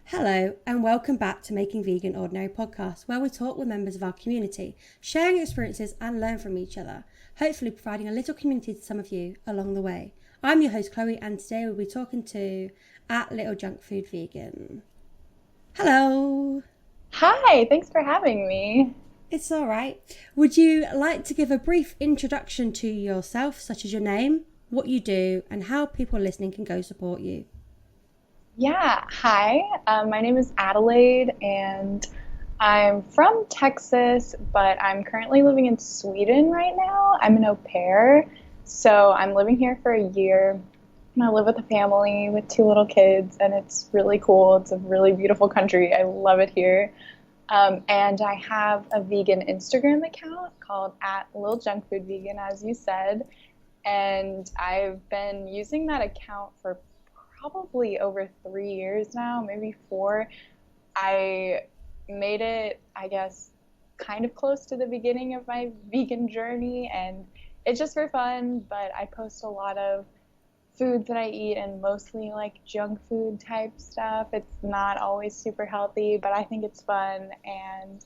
Hello, and welcome back to Making Vegan Ordinary podcast, where we talk with members of our community, sharing experiences and learn from each other, hopefully providing a little community to some of you along the way. I'm your host, Chloe, and today we'll be talking to at LiliJunkFoodVegan. Hello. Hi, thanks for having me. It's all right. Would you like to give a brief introduction to yourself, such as your name, what you do, and how people listening can go support you? Yeah, hi. My name is Adelaide, and I'm from Texas, but I'm currently living in Sweden right now. I'm an au pair, so I'm living here for a year. And I live with a family with two little kids, and it's really cool. It's a really beautiful country. I love it here. And I have a vegan Instagram account called at LiliJunkFoodVegan, as you said. And I've been using that account for probably over 3 years now, maybe four. I made it, I guess, kind of close to the beginning of my vegan journey, and it's just for fun, but I post a lot of foods that I eat and mostly like junk food type stuff. It's not always super healthy, but I think it's fun, and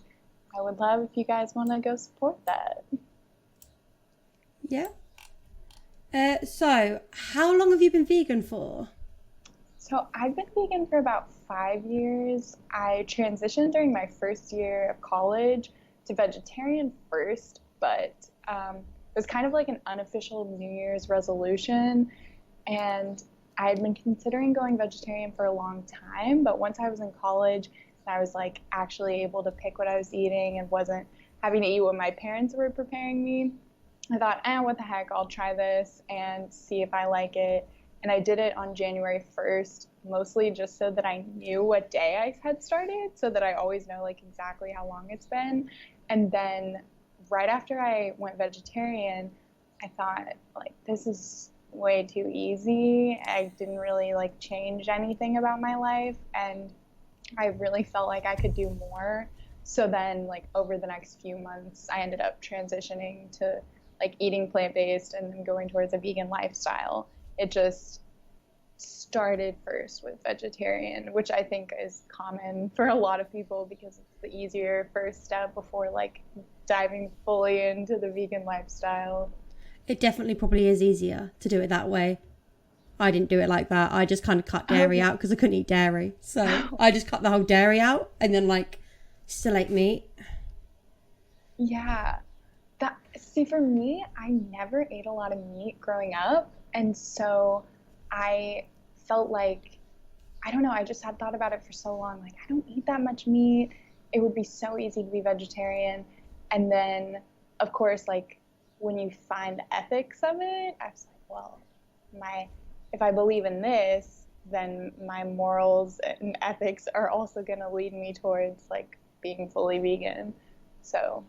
I would love if you guys want to go support that. Yeah. So, how long have you been vegan for? So I've been vegan for about 5 years. I transitioned during my first year of college to vegetarian first, but it was kind of like an unofficial New Year's resolution. And I had been considering going vegetarian for a long time, but once I was in college and I was like actually able to pick what I was eating and wasn't having to eat what my parents were preparing me, I thought, what the heck, I'll try this and see if I like it. And I did it on January 1st, mostly just so that I knew what day I had started, so that I always know like exactly how long it's been. And then right after I went vegetarian, I thought like this is way too easy. I didn't really like change anything about my life, and I really felt like I could do more. So then like over the next few months, I ended up transitioning to like eating plant-based and then going towards a vegan lifestyle. It just started first with vegetarian, which I think is common for a lot of people because it's the easier first step before like diving fully into the vegan lifestyle. It definitely probably is easier to do it that way. I didn't do it like that. I just kind of cut Oh, dairy out because I couldn't eat dairy. So I just cut the whole dairy out and then like still ate meat. yeah. That see for me, I never ate a lot of meat growing up, and so I felt like I don't know, I just had thought about it for so long. Like, I don't eat that much meat. It would be so easy to be vegetarian. And then, of course, like when you find the ethics of it, I was like, well, my if I believe in this, then my morals and ethics are also going to lead me towards like being fully vegan. So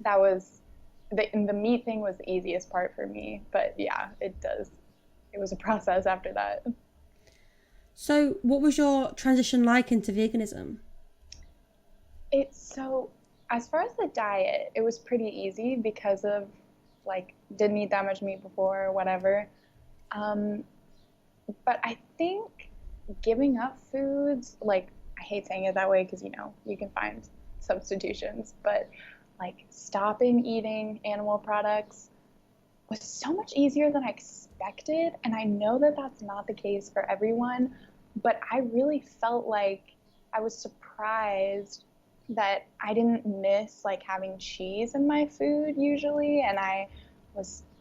that was the meat thing was the easiest part for me. But yeah, it does. It was a process after that. So what was your transition like into veganism? It's so, as far as the diet, it was pretty easy because of like didn't eat that much meat before or whatever. Um, but I think giving up foods, like I hate saying it that way because you can find substitutions, but like stopping eating animal products was so much easier than I expected. And I know that that's not the case for everyone, but I really felt like I was surprised that I didn't miss like having cheese in my food usually. And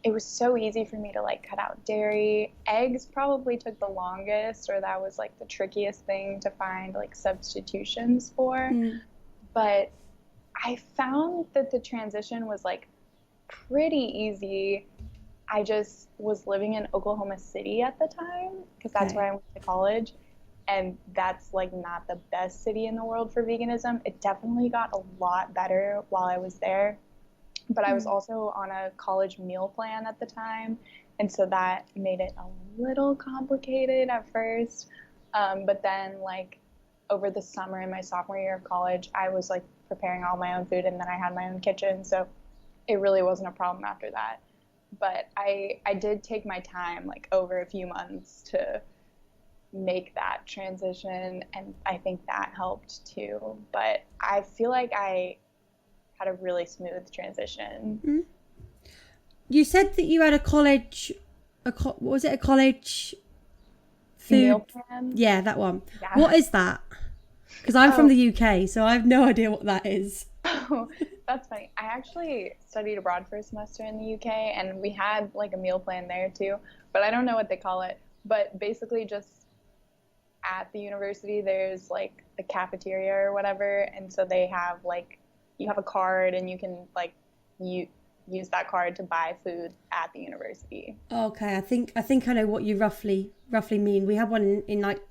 it was so easy for me to like cut out dairy. Eggs probably took the longest, or that was like the trickiest thing to find like substitutions for. Mm, But I found that the transition was like pretty easy. I just was living in Oklahoma City at the time because that's where okay. I went to college. And that's like not the best city in the world for veganism. It definitely got a lot better while I was there. But I was Mm. also on a college meal plan at the time. And so that made it a little complicated at first. But then, like, over the summer in my sophomore year of college, I was like preparing all my own food, and then I had my own kitchen. So it really wasn't a problem after that. But I did take my time, like over a few months, to make that transition, and I think that helped too. But I feel like I had a really smooth transition. Mm-hmm. You said that you had a college, what was it, a college food meal plan? Yeah, that one. Yeah. What is that? Because I'm from the UK, so I have no idea what that is. Oh, that's funny. I actually studied abroad for a semester in the UK, and we had like a meal plan there too, but I don't know what they call it. But basically, just at the university, there's like the cafeteria or whatever, and so they have like, you have a card and you can like use that card to buy food at the university. Okay, I think I know what you roughly mean. We had one in like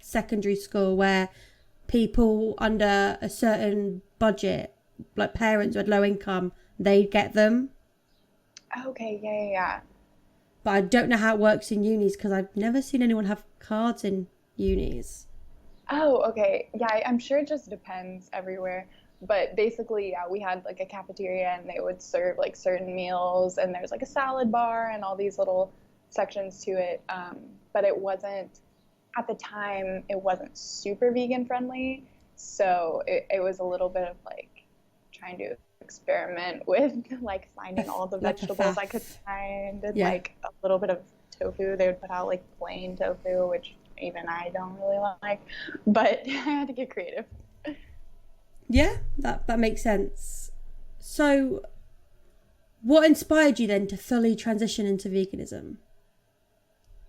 secondary school where people under a certain budget, like parents with low income, they get them. Okay, yeah. But I don't know how it works in unis because I've never seen anyone have cards in unis. Oh, okay. Yeah, I'm sure it just depends everywhere. But basically, yeah, we had like a cafeteria and they would serve like certain meals, and there's like a salad bar and all these little sections to it. But it wasn't, at the time, it wasn't super vegan friendly. So it was a little bit of like trying to experiment with like finding all the Like vegetables I could find, and Yeah. like a little bit of tofu. They would put out like plain tofu, which even I don't really like, but I had to get creative. Yeah, that makes sense. So, what inspired you then to fully transition into veganism?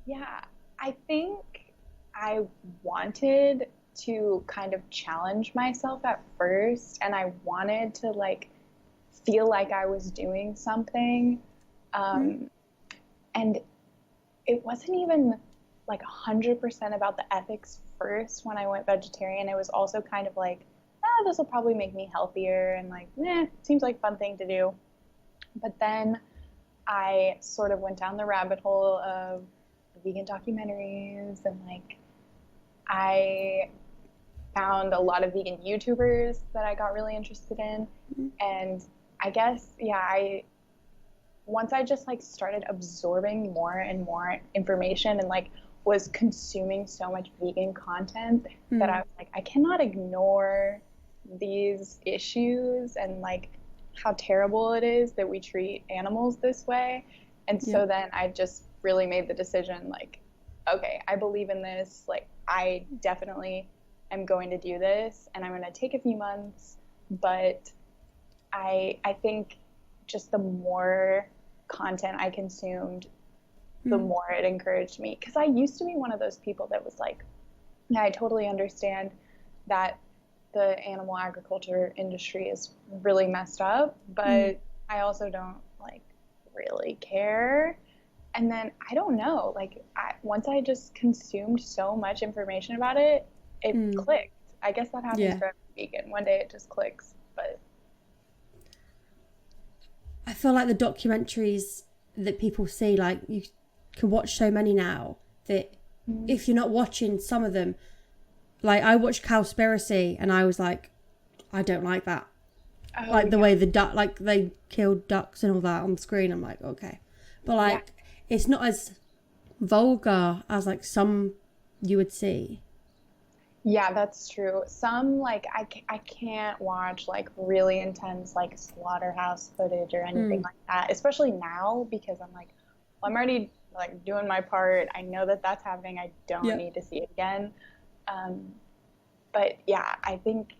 Yeah, I think I wanted to kind of challenge myself at first, and I wanted to like feel like I was doing something. And it wasn't even like 100% about the ethics first when I went vegetarian. It was also kind of like, this will probably make me healthier, and like, seems like a fun thing to do. But then I sort of went down the rabbit hole of vegan documentaries, and like I found a lot of vegan YouTubers that I got really interested in. And I guess, once I just like started absorbing more and more information and like was consuming so much vegan content that I was like, I cannot ignore these issues and like how terrible it is that we treat animals this way. And so then I just really made the decision like, okay, I believe in this. Like, I definitely am going to do this, and I'm going to take a few months. But I think just the more content I consumed, the more it encouraged me. Because I used to be one of those people that was like, yeah, I totally understand that the animal agriculture industry is really messed up, but I also don't like really care. And then I don't know, like once I just consumed so much information about it, it clicked. I guess that happens for every vegan. One day it just clicks. But I feel like the documentaries that people see, like you can watch so many now that if you're not watching some of them, like I watched Cowspiracy and I was like, I don't like that. Like the way the duck, like they killed ducks and all that on the screen. I'm like, okay. But like, it's not as vulgar as like some you would see. Yeah, that's true. Some like I can't watch like really intense like slaughterhouse footage or anything like that, especially now, because I'm like, well, I'm already like doing my part. I know that that's happening. I don't need to see it again. But yeah, I think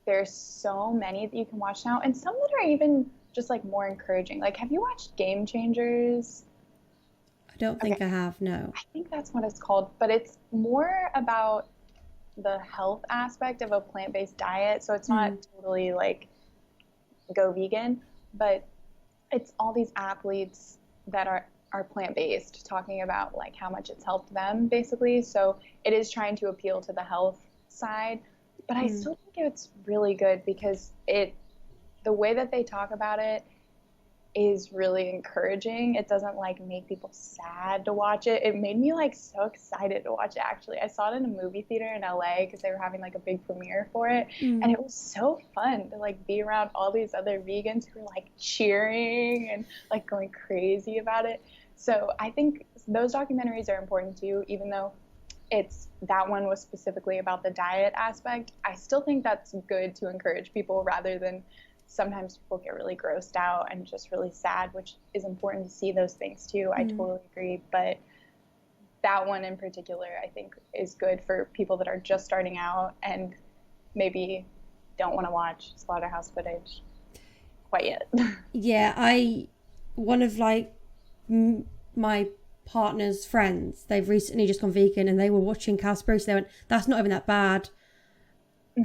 there's so many that you can watch now, and some that are even just like more encouraging. Like, have you watched Game Changers? I don't think I have, no. I think that's what it's called, but it's more about the health aspect of a plant-based diet. So it's not totally like go vegan, but it's all these athletes that are plant-based talking about like how much it's helped them basically. So it is trying to appeal to the health side, but I still think it's really good because the way that they talk about it is really encouraging. It doesn't like make people sad to watch it. It made me like so excited to watch it. Actually, I saw it in a movie theater in LA because they were having like a big premiere for it, and it was so fun to like be around all these other vegans who were like cheering and like going crazy about it. So I think those documentaries are important too, even though that one was specifically about the diet aspect. I still think that's good to encourage people rather than sometimes people get really grossed out and just really sad, which is important to see those things too. I totally agree. But that one in particular, I think is good for people that are just starting out and maybe don't want to watch slaughterhouse footage quite yet. Yeah, one of like my partner's friends, they've recently just gone vegan and they were watching Cowspiracy. They went, that's not even that bad.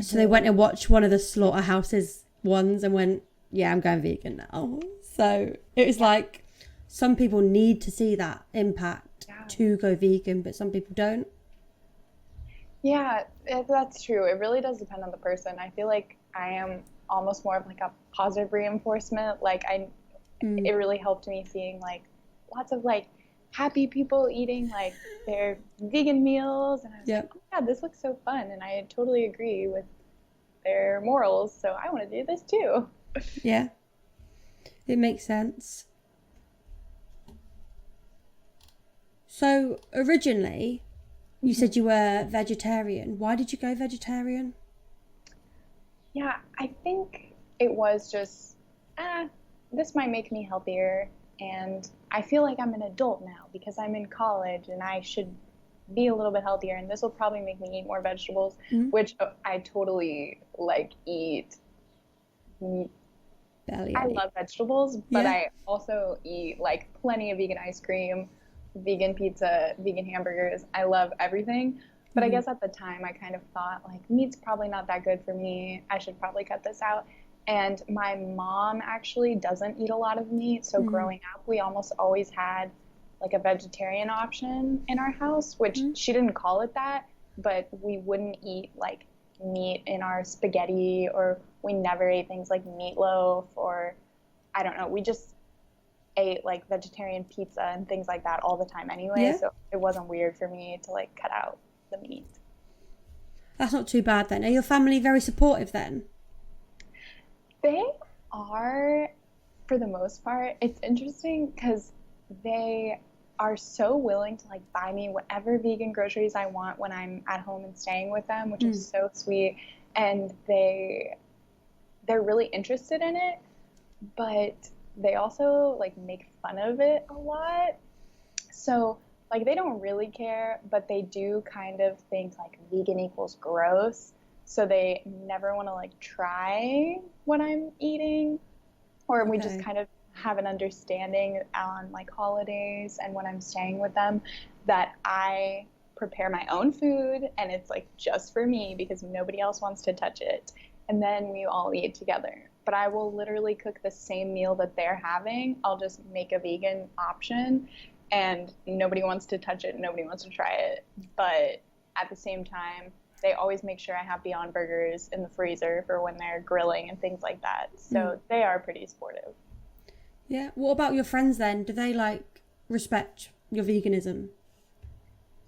So they went and watched one of the slaughterhouses ones and went, yeah, I'm going vegan now. So it was like some people need to see that impact to go vegan, but some people don't. Yeah, that's true. It really does depend on the person. I feel like I am almost more of like a positive reinforcement. Like it really helped me seeing like lots of like happy people eating like their vegan meals, and I was like, oh yeah, this looks so fun, and I totally agree with their morals, so I want to do this too. Yeah, it makes sense. So originally you said you were vegetarian. Why did you go vegetarian? Yeah, I think it was just this might make me healthier, and I feel like I'm an adult now because I'm in college and I should be a little bit healthier, and this will probably make me eat more vegetables, which I totally like eat. I love vegetables, but I also eat like plenty of vegan ice cream, vegan pizza, vegan hamburgers. I love everything. But I guess at the time I kind of thought like meat's probably not that good for me. I should probably cut this out. And my mom actually doesn't eat a lot of meat. So growing up, we almost always had like a vegetarian option in our house, which she didn't call it that, but we wouldn't eat like meat in our spaghetti, or we never ate things like meatloaf, or I don't know. We just ate like vegetarian pizza and things like that all the time anyway. So it wasn't weird for me to like cut out the meat. That's not too bad then. Are your family very supportive then? They are, for the most part. It's interesting because they are so willing to like buy me whatever vegan groceries I want when I'm at home and staying with them, which is so sweet. And they're really interested in it, but they also like make fun of it a lot. So like they don't really care, but they do kind of think like vegan equals gross. So they never want to like try what I'm eating, or we just kind of have an understanding on like holidays and when I'm staying with them that I prepare my own food and it's like just for me because nobody else wants to touch it. And then we all eat together. But I will literally cook the same meal that they're having. I'll just make a vegan option and nobody wants to touch it. Nobody wants to try it. But at the same time, they always make sure I have Beyond Burgers in the freezer for when they're grilling and things like that. So they are pretty supportive. Yeah. What about your friends then? Do they like respect your veganism?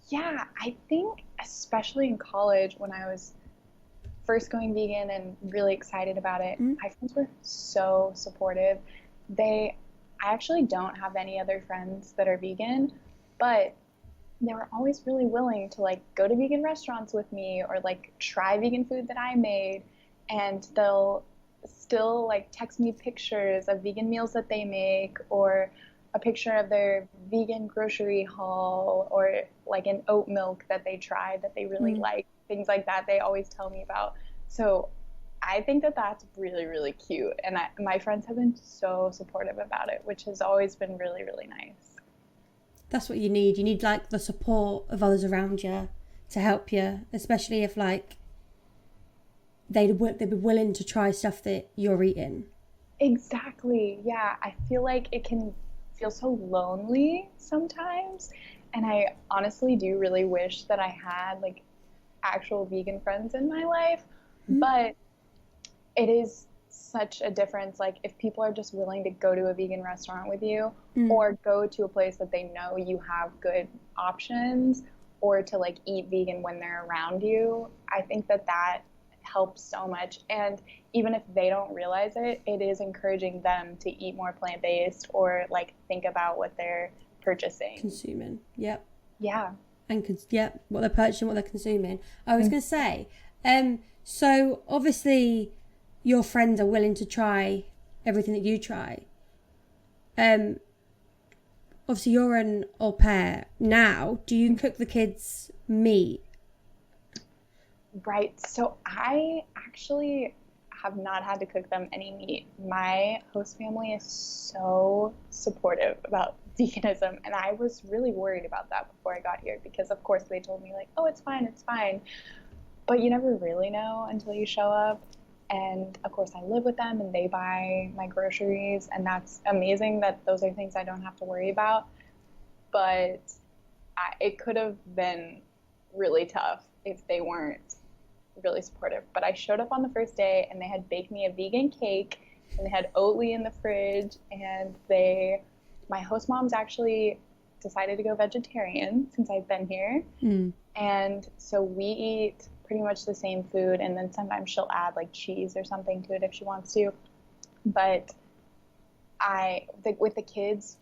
Yeah, I think especially in college when I was first going vegan and really excited about it, my friends were so supportive. I actually don't have any other friends that are vegan, but they were always really willing to like go to vegan restaurants with me or like try vegan food that I made, and they'll still like text me pictures of vegan meals that they make, or a picture of their vegan grocery haul, or like an oat milk that they tried that they really like, things like that they always tell me about. So I think that that's really, really cute, and my friends have been so supportive about it, which has always been really, really nice. That's what you need. You need like the support of others around you to help you, especially if like they'd be willing to try stuff that you're eating. Exactly. Yeah. I feel like it can feel so lonely sometimes. And I honestly do really wish that I had like actual vegan friends in my life. But it is such a difference. Like if people are just willing to go to a vegan restaurant with you or go to a place that they know you have good options, or to like eat vegan when they're around you, I think that helps so much. And even if they don't realize it, it is encouraging them to eat more plant-based or like think about what they're purchasing. Consuming. Yep. Yeah. and what they're purchasing, what they're consuming. I was going to say, so obviously your friends are willing to try everything that you try. Obviously you're an au pair now. Do you cook the kids meat? Right. So I actually have not had to cook them any meat. My host family is so supportive about veganism, and I was really worried about that before I got here because, of course, they told me, like, oh, it's fine, it's fine. But you never really know until you show up. And, of course, I live with them, and they buy my groceries, and that's amazing that those are things I don't have to worry about. But it could have been really tough if they weren't really supportive. But I showed up on the first day and they had baked me a vegan cake and they had Oatly in the fridge, and my host mom's actually decided to go vegetarian since I've been here. And so we eat pretty much the same food, and then sometimes she'll add like cheese or something to it if she wants to. But with the kids,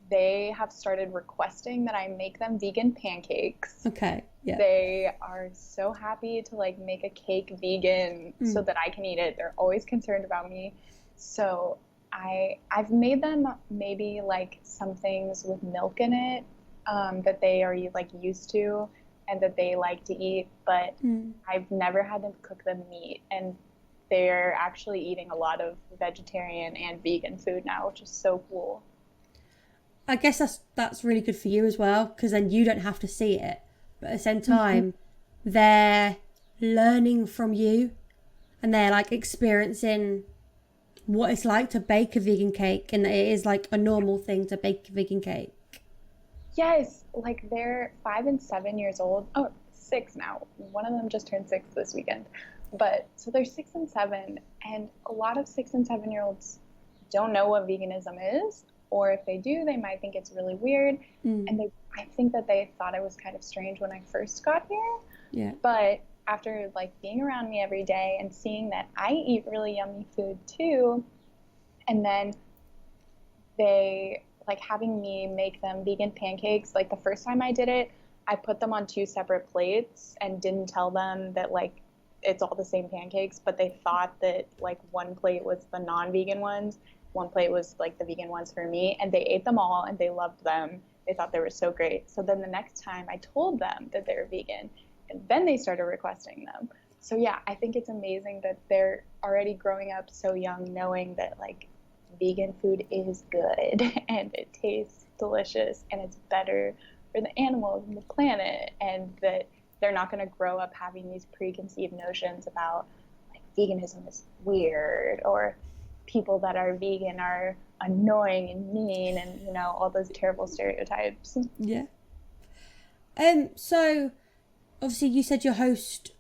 they have started requesting that I make them vegan pancakes. Okay. Yeah. They are so happy to like make a cake vegan so that I can eat it. They're always concerned about me. So I've made them maybe like some things with milk in it that they are like used to and that they like to eat, but I've never had to cook them meat, and they're actually eating a lot of vegetarian and vegan food now, which is so cool. I guess that's really good for you as well, because then you don't have to see it. But at the same time, they're learning from you, and they're like experiencing what it's like to bake a vegan cake, and it is like a normal thing to bake a vegan cake. Yes, like they're 5 and 7 years old. Oh, 6 now. One of them just turned 6 this weekend. But so they're 6 and 7, and a lot of 6 and 7-year-olds don't know what veganism is. Or if they do, they might think it's really weird. And I think that they thought it was kind of strange when I first got here. Yeah. But after like being around me every day and seeing that I eat really yummy food too, and then they like having me make them vegan pancakes. Like the first time I did it, I put them on 2 separate plates and didn't tell them that like it's all the same pancakes, but they thought that like one plate was the non-vegan ones, one plate was like the vegan ones for me, and they ate them all and they loved them. They thought they were so great. So then the next time I told them that they were vegan, and then they started requesting them. So yeah, I think it's amazing that they're already growing up so young, knowing that like vegan food is good and it tastes delicious and it's better for the animals and the planet, and that they're not going to grow up having these preconceived notions about like veganism is weird, or people that are vegan are annoying and mean, and you know, all those terrible stereotypes. Yeah. So obviously you said your host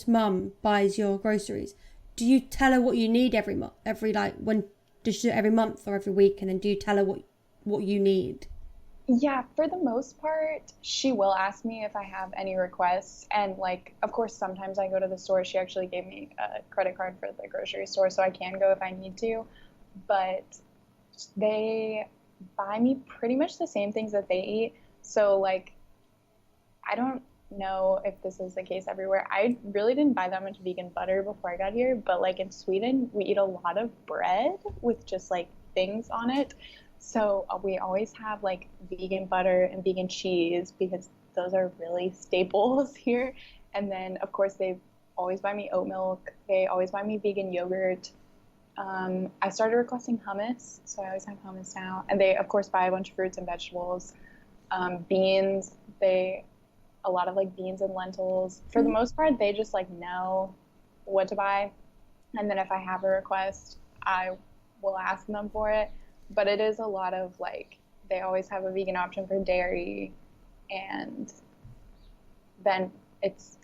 mum buys your groceries. Do you tell her what you need every month? Every month or every week, and then do you tell her what you need? Yeah, for the most part, she will ask me if I have any requests. And like, of course, sometimes I go to the store. She actually gave me a credit card for the grocery store, so I can go if I need to. But they buy me pretty much the same things that they eat. So like, I don't know if this is the case everywhere. I really didn't buy that much vegan butter before I got here, but like in Sweden, we eat a lot of bread with just like things on it. So we always have like vegan butter and vegan cheese because those are really staples here. And then of course they always buy me oat milk. They always buy me vegan yogurt. I started requesting hummus, so I always have hummus now. And they of course buy a bunch of fruits and vegetables. Beans, a lot of like beans and lentils. For the most part, they just like know what to buy. And then if I have a request, I will ask them for it. But it is a lot of like, they always have a vegan option for dairy, and then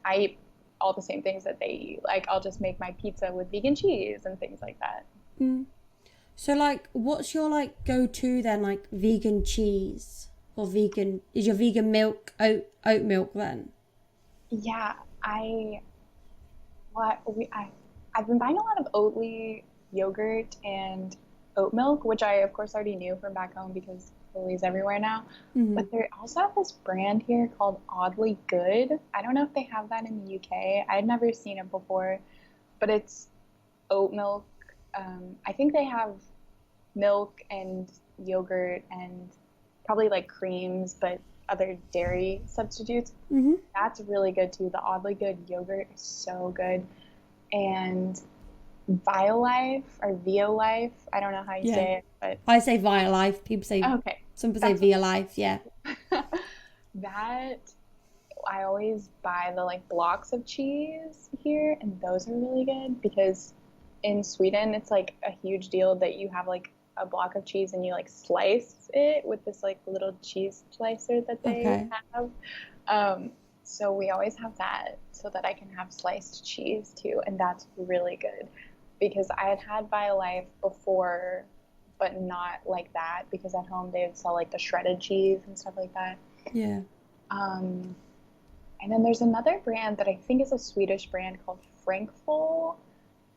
I eat all the same things that they eat. Like I'll just make my pizza with vegan cheese and things like that. So like, what's your like go-to then, like vegan cheese or vegan, is your vegan milk oat milk then? Yeah, I've been buying a lot of Oatly yogurt and oat milk, which I of course already knew from back home because Lily's everywhere now. But they also have this brand here called Oddly Good. I don't know if they have that in the UK. I'd never seen it before, but it's oat milk. I think they have milk and yogurt and probably like creams, but other dairy substitutes. That's really good too. The Oddly Good yogurt is so good. And Violife or Violife, I don't know how you say it, but I say Violife. People say some people say Violife. Yeah. That I always buy the like blocks of cheese here, and those are really good because in Sweden it's like a huge deal that you have like a block of cheese and you like slice it with this like little cheese slicer that they have. So we always have that so that I can have sliced cheese too, and that's really good because I had Violife before, but not like that because at home they would sell like the shredded cheese and stuff like that. Yeah. And then there's another brand that I think is a Swedish brand called Frankful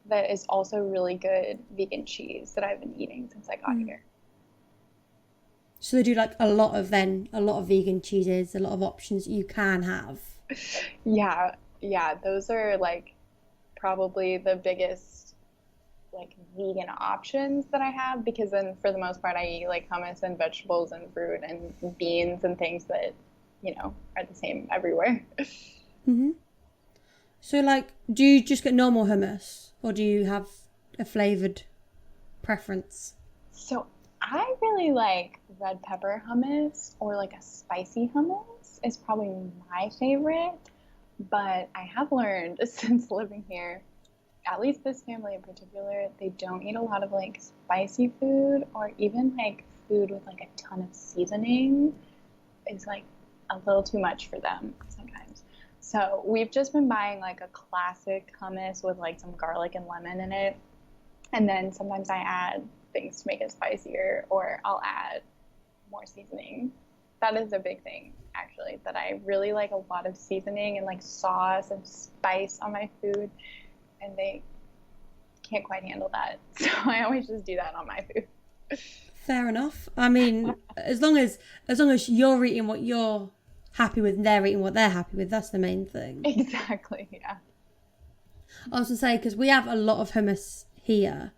that is also really good vegan cheese that I've been eating since I got here. So they do like a lot of vegan cheeses, a lot of options you can have. Yeah, those are like probably the biggest like vegan options that I have because then for the most part I eat like hummus and vegetables and fruit and beans and things that, you know, are the same everywhere. So like, do you just get normal hummus or do you have a flavored preference? So I really like red pepper hummus or like a spicy hummus is probably my favorite, but I have learned since living here, at least this family in particular, they don't eat a lot of like spicy food or even like food with like a ton of seasoning is like a little too much for them sometimes. So we've just been buying like a classic hummus with like some garlic and lemon in it. And then sometimes I add things to make it spicier or I'll add more seasoning. That is a big thing actually, that I really like a lot of seasoning and like sauce and spice on my food. And they can't quite handle that. So I always just do that on my food. Fair enough. I mean, as long as you're eating what you're happy with and they're eating what they're happy with, that's the main thing. Exactly, yeah. I was going to say, because we have a lot of hummus here,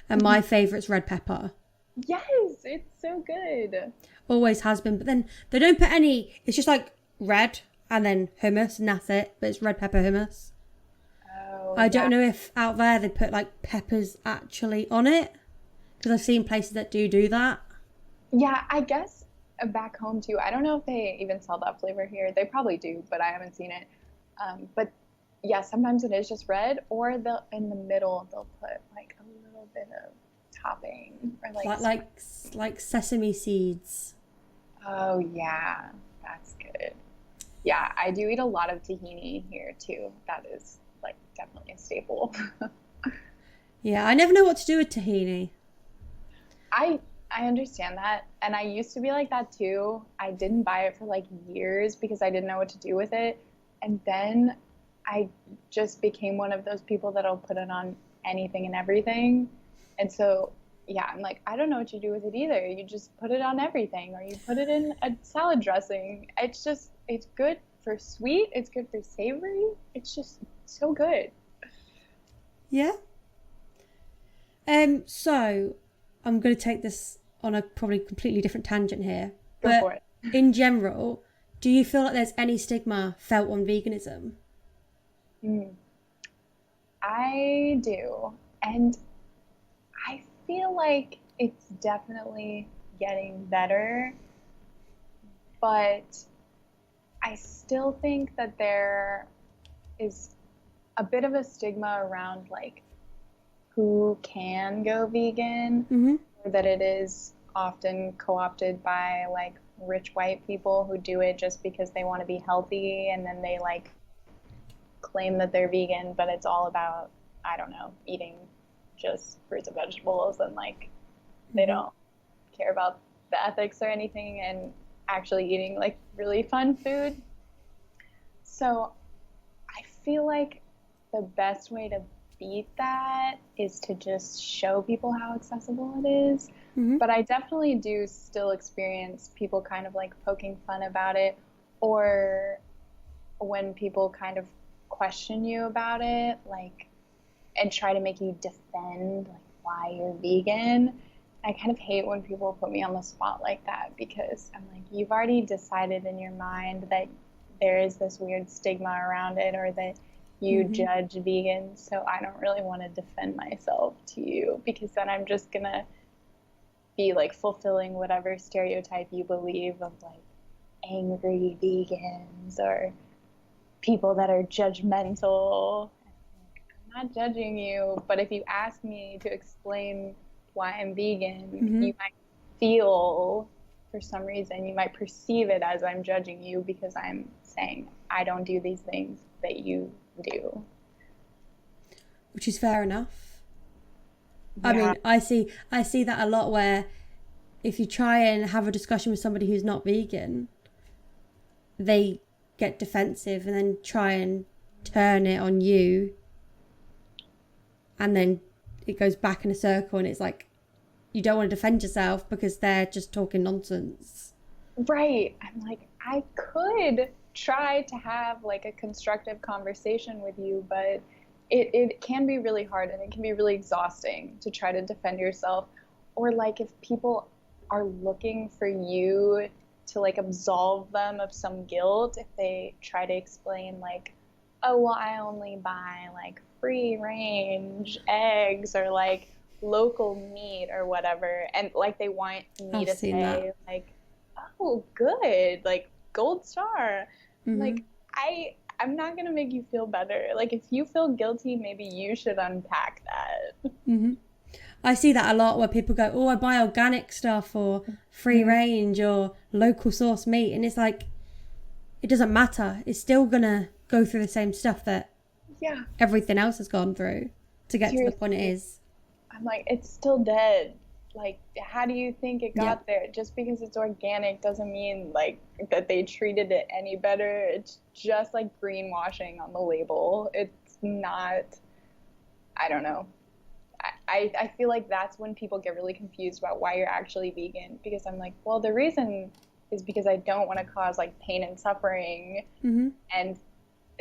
and my favourite's red pepper. Yes, it's so good. Always has been, but then they don't put any, it's just like red and then hummus and that's it, but it's red pepper hummus. Oh, I don't know if out there they put like peppers actually on it, because I've seen places that do that. Yeah, I guess back home too. I don't know if they even sell that flavor here. They probably do, but I haven't seen it. But yeah, sometimes it is just red, or they'll in the middle they'll put like a little bit of topping or like sesame seeds. Oh yeah, that's good. Yeah, I do eat a lot of tahini here too. That is like definitely a staple. Yeah, I never know what to do with tahini. I understand that, and I used to be like that too. I didn't buy it for like years because I didn't know what to do with it, and then I just became one of those people that'll put it on anything and everything. And so yeah, I'm like, I don't know what you do with it either. You just put it on everything, or you put it in a salad dressing. It's good for sweet, it's good for savory, it's just so good. Yeah. So I'm going to take this on a probably completely different tangent here. Go for it. In general, do you feel like there's any stigma felt on veganism? I do. And I feel like it's definitely getting better. But I still think that there is a bit of a stigma around like who can go vegan, or that it is often co-opted by like rich white people who do it just because they want to be healthy, and then they like claim that they're vegan, but it's all about, I don't know, eating just fruits and vegetables, and like they don't care about the ethics or anything, and actually eating like really fun food. So I feel like the best way to beat that is to just show people how accessible it is. Mm-hmm. But I definitely do still experience people kind of like poking fun about it, or when people kind of question you about it, like, and try to make you defend like why you're vegan. I kind of hate when people put me on the spot like that, because I'm like, you've already decided in your mind that there is this weird stigma around it, or that you judge vegans. So I don't really want to defend myself to you, because then I'm just gonna be like fulfilling whatever stereotype you believe of like angry vegans or people that are judgmental. I'm not judging you, but if you ask me to explain why I'm vegan, you might feel, for some reason, you might perceive it as I'm judging you because I'm saying I don't do these things that you do. Which is fair enough. Yeah. I mean, I see that a lot, where if you try and have a discussion with somebody who's not vegan, they get defensive and then try and turn it on you, and then it goes back in a circle, and it's like you don't want to defend yourself because they're just talking nonsense. Right. I'm like, I could try to have like a constructive conversation with you, but it can be really hard, and it can be really exhausting to try to defend yourself. Or like if people are looking for you to like absolve them of some guilt, if they try to explain like, oh, well, I only buy like free range eggs or like local meat or whatever, and like they want me to say that. Like, oh, good, like gold star. Like, I'm not gonna make you feel better. Like, if you feel guilty, maybe you should unpack that. I see that a lot, where people go, oh, I buy organic stuff or free range or local source meat, and it's like, it doesn't matter. It's still gonna go through the same stuff that everything else has gone through to get to the point it is. I'm like, it's still dead. Like, how do you think it got there? Just because it's organic doesn't mean like that they treated it any better. It's just like greenwashing on the label. It's not, I don't know. I feel like that's when people get really confused about why you're actually vegan, because I'm like, well, the reason is because I don't want to cause like pain and suffering, and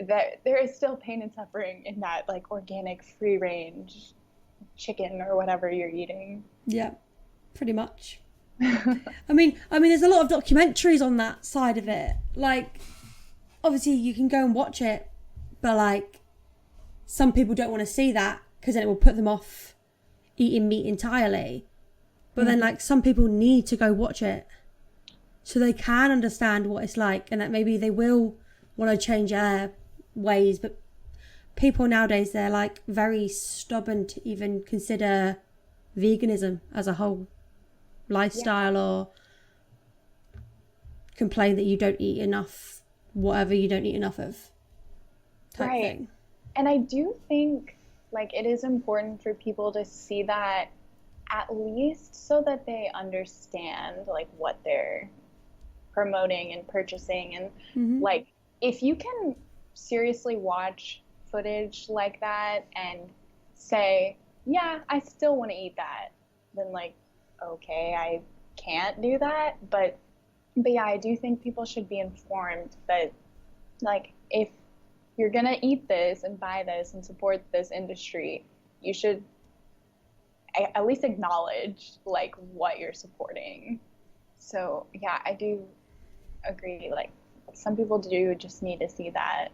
that there is still pain and suffering in that like organic free range chicken or whatever you're eating. Yeah, pretty much. I mean there's a lot of documentaries on that side of it. Like, obviously you can go and watch it, but like some people don't want to see that because then it will put them off eating meat entirely. But then like some people need to go watch it so they can understand what it's like, and that maybe they will want to change their ways. But people nowadays, they're like very stubborn to even consider veganism as a whole lifestyle, or complain that you don't eat enough, whatever you don't eat enough of type thing. And I do think like it is important for people to see that, at least so that they understand like what they're promoting and purchasing. And like, if you can seriously watch footage like that and say, yeah, I still want to eat that, then like, okay, I can't do that. But yeah, I do think people should be informed that like, if you're gonna eat this and buy this and support this industry, you should at least acknowledge like what you're supporting. So yeah, I do agree. Like, some people do just need to see that.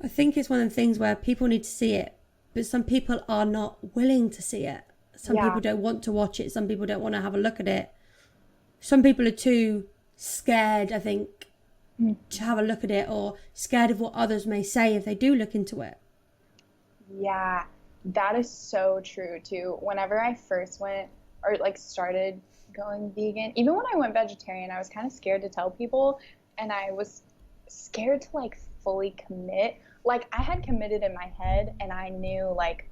I think it's one of the things where people need to see it, but some people are not willing to see it. Some people don't want to watch it. Some people don't want to have a look at it. Some people are too scared, I think, to have a look at it, or scared of what others may say if they do look into it. Yeah, that is so true too. Whenever I first went, or like started going vegan, even when I went vegetarian, I was kind of scared to tell people, and I was scared to like fully commit. Like, I had committed in my head, and I knew like,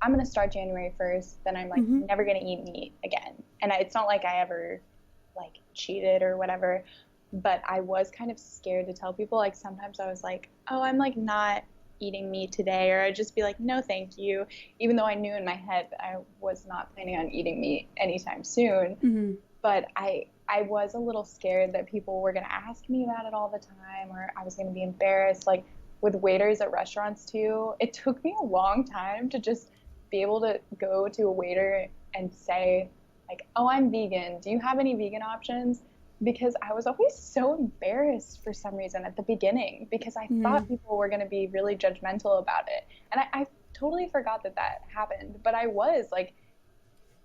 I'm gonna start January 1st, then I'm like never gonna eat meat again. And it's not like I ever like cheated or whatever, but I was kind of scared to tell people. Like sometimes I was like, oh, I'm like not eating meat today, or I'd just be like, no, thank you, even though I knew in my head that I was not planning on eating meat anytime soon. Mm-hmm. But I was a little scared that people were going to ask me about it all the time, or I was going to be embarrassed. Like with waiters at restaurants too, it took me a long time to just be able to go to a waiter and say, like, oh, I'm vegan. Do you have any vegan options? Because I was always so embarrassed for some reason at the beginning, because I thought people were going to be really judgmental about it. And I totally forgot that that happened. But I was like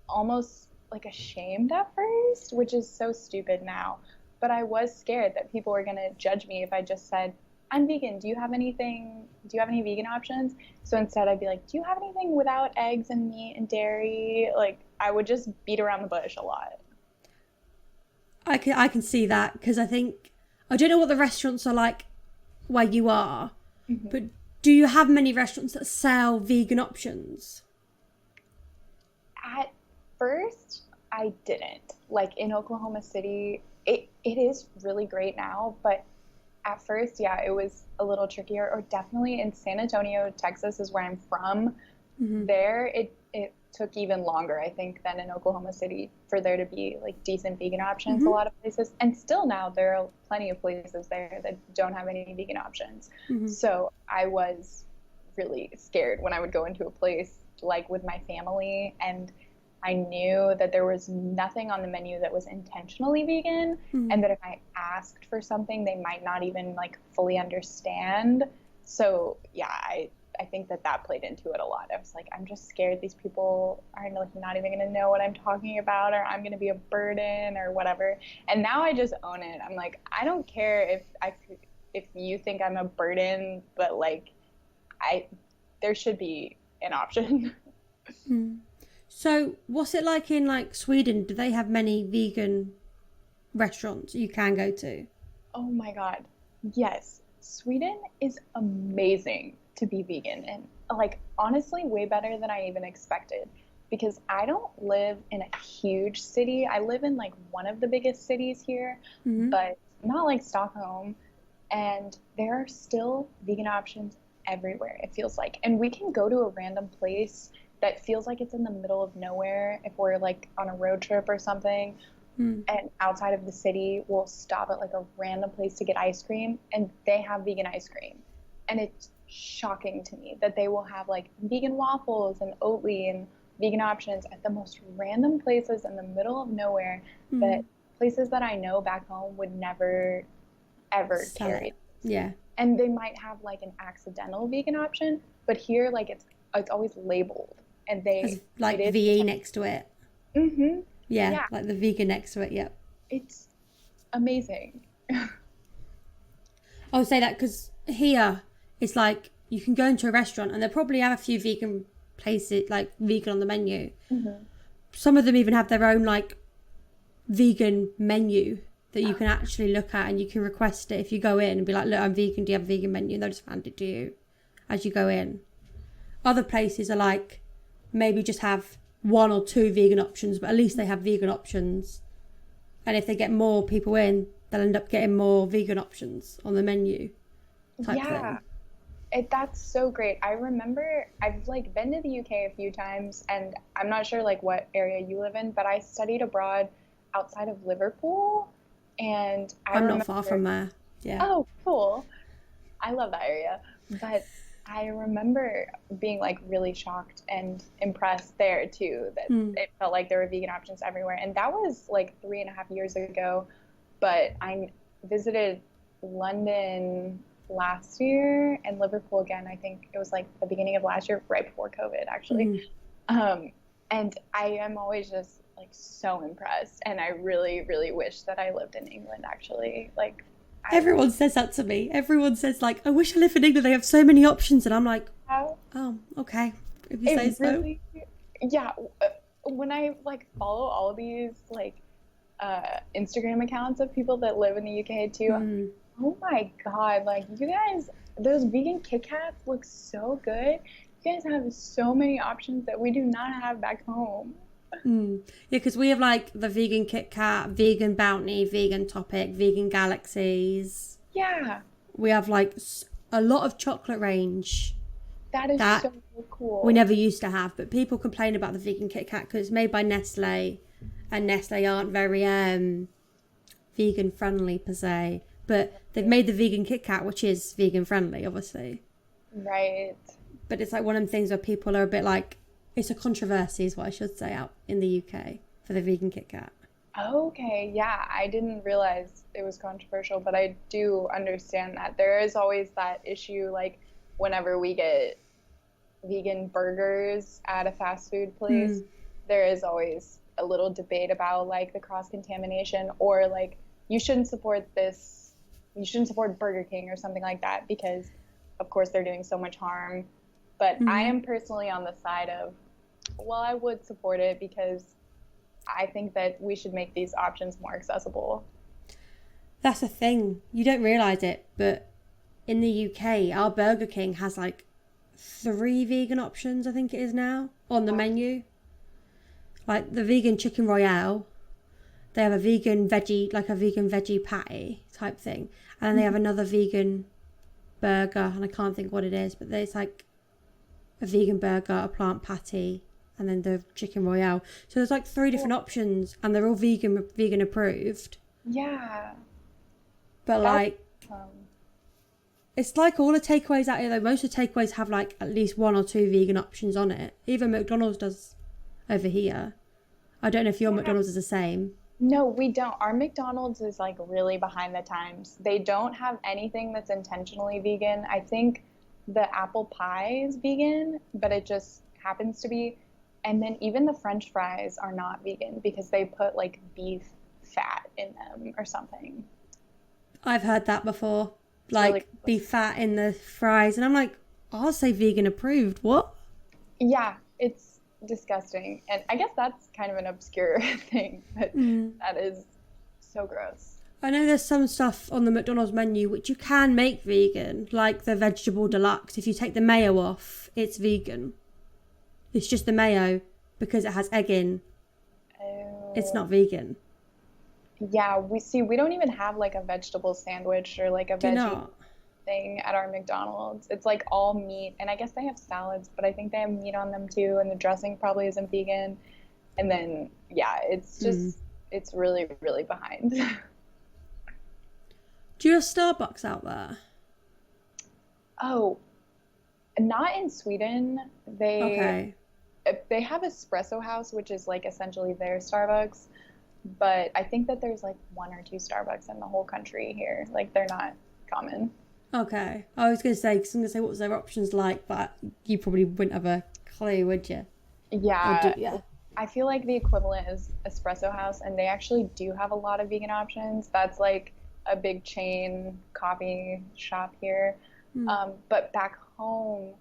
almost like ashamed at first, which is so stupid now. But I was scared that people were going to judge me if I just said, I'm vegan. Do you have anything? Do you have any vegan options? So instead I'd be like, do you have anything without eggs and meat and dairy? Like I would just beat around the bush a lot. I can see that, because I think, I don't know what the restaurants are like where you are, but do you have many restaurants that sell vegan options? At first, I didn't. Like in Oklahoma City, it is really great now, but at first, yeah, it was a little trickier. Or definitely in San Antonio, Texas is where I'm from. There, it took even longer, I think, than in Oklahoma City for there to be like decent vegan options a lot of places. And still now there are plenty of places there that don't have any vegan options. So I was really scared when I would go into a place like with my family and I knew that there was nothing on the menu that was intentionally vegan, and that if I asked for something, they might not even like fully understand. So yeah, I think that that played into it a lot. I was like, I'm just scared these people are like not even going to know what I'm talking about, or I'm going to be a burden or whatever. And now I just own it. I'm like, I don't care if you think I'm a burden, but like there should be an option. So what's it like in like Sweden? Do they have many vegan restaurants you can go to? Oh my God. Yes. Sweden is amazing to be vegan, and like honestly way better than I even expected, because I don't live in a huge city. I live in like one of the biggest cities here, but not like Stockholm, and there are still vegan options everywhere, it feels like. And we can go to a random place that feels like it's in the middle of nowhere if we're like on a road trip or something. And outside of the city, we'll stop at like a random place to get ice cream, and they have vegan ice cream. And it's shocking to me that they will have like vegan waffles and Oatly and vegan options at the most random places in the middle of nowhere, that places that I know back home would never ever carry. Yeah. And they might have like an accidental vegan option, but here like it's always labeled, and There's like VE next to it. Yeah, like the vegan next to it. Yep. It's amazing. I would say that because here it's like you can go into a restaurant and they probably have a few vegan places, like vegan on the menu. Some of them even have their own like vegan menu that you can actually look at, and you can request it if you go in and be like, look, I'm vegan, do you have a vegan menu? And they'll just hand it to you as you go in. Other places are like maybe just have one or two vegan options, but at least they have vegan options. And if they get more people in, they'll end up getting more vegan options on the menu type thing. That's so great. I remember I've like been to the UK a few times, and I'm not sure like what area you live in, but I studied abroad outside of Liverpool, and I'm not far from there. Yeah. Oh, cool. I love that area. But I remember being like really shocked and impressed there too, that it felt like there were vegan options everywhere. And that was like 3.5 years ago. But I visited London last year and Liverpool again. I think it was like the beginning of last year, right before COVID actually. And I am always just like so impressed. And I really, really wish that I lived in England actually. Like everyone says that to me. Everyone says like, I wish I lived in England. They have so many options. And I'm like, oh, okay. If you say so. Yeah. When I like follow all of these like Instagram accounts of people that live in the UK too, oh my God, like you guys, those vegan Kit Kats look so good. You guys have so many options that we do not have back home. Yeah, because we have like the vegan Kit Kat, vegan Bounty, vegan Topic, vegan Galaxies. Yeah, We have like a lot of chocolate range that is that so we cool. never used to have. But people complain about the vegan Kit Kat because it's made by Nestle, and Nestle aren't very vegan friendly per se. But they've made the vegan Kit Kat, which is vegan friendly, obviously. Right. But it's like one of the things where people are a bit like, it's a controversy is what I should say out in the UK for the vegan Kit Kat. Okay, yeah, I didn't realize it was controversial, but I do understand that. There is always that issue, like whenever we get vegan burgers at a fast food place, there is always a little debate about like the cross contamination or like you shouldn't support this, you shouldn't support Burger King or something like that because, of course, they're doing so much harm. But I am personally on the side of, well, I would support it because I think that we should make these options more accessible. That's the thing. You don't realise it, but in the UK, our Burger King has like 3 vegan options, I think it is now, on the menu. Like the vegan chicken royale, they have a vegan veggie, like a vegan veggie patty type thing. And then they have another vegan burger, and I can't think what it is, but there's like a vegan burger, a plant patty, and then the chicken royale. So there's like 3 different options, and they're all vegan approved. Yeah. But like, Um, it's like all the takeaways out here, though. Most of the takeaways have like at least 1 or 2 vegan options on it. Even McDonald's does over here. I don't know if your McDonald's is the same. no, we don't. Our McDonald's is like really behind the times. They don't have anything that's intentionally vegan. I think the apple pie is vegan, but it just happens to be. And then even the French fries are not vegan because they put like beef fat in them or something. I've heard that before. It's Like really beef fat in the fries. And I'm like, I'll say vegan approved. What? Yeah, it's disgusting. And I guess that's kind of an obscure thing, but that is so gross. I know there's some stuff on the McDonald's menu which you can make vegan, like the vegetable deluxe. If you take the mayo off, it's vegan. It's just the mayo because it has egg in. Oh. It's not vegan. Yeah, we don't even have like a vegetable sandwich or like a Do you veggie not? thing at our McDonald's. It's like all meat, and I guess they have salads, but I think they have meat on them too, and the dressing probably isn't vegan. And then yeah, it's just it's really, really behind. Do you have Starbucks out there? Oh, not in Sweden. Okay. They have Espresso House, which is like essentially their Starbucks, but I think that there's like 1 or 2 Starbucks in the whole country here. Like they're not common. Okay. I was going to say, because I'm going to say what was their options like, but you probably wouldn't have a clue, would you? Yeah. Yeah. I feel like the equivalent is Espresso House, and they actually do have a lot of vegan options. That's like a big chain coffee shop here. But back home,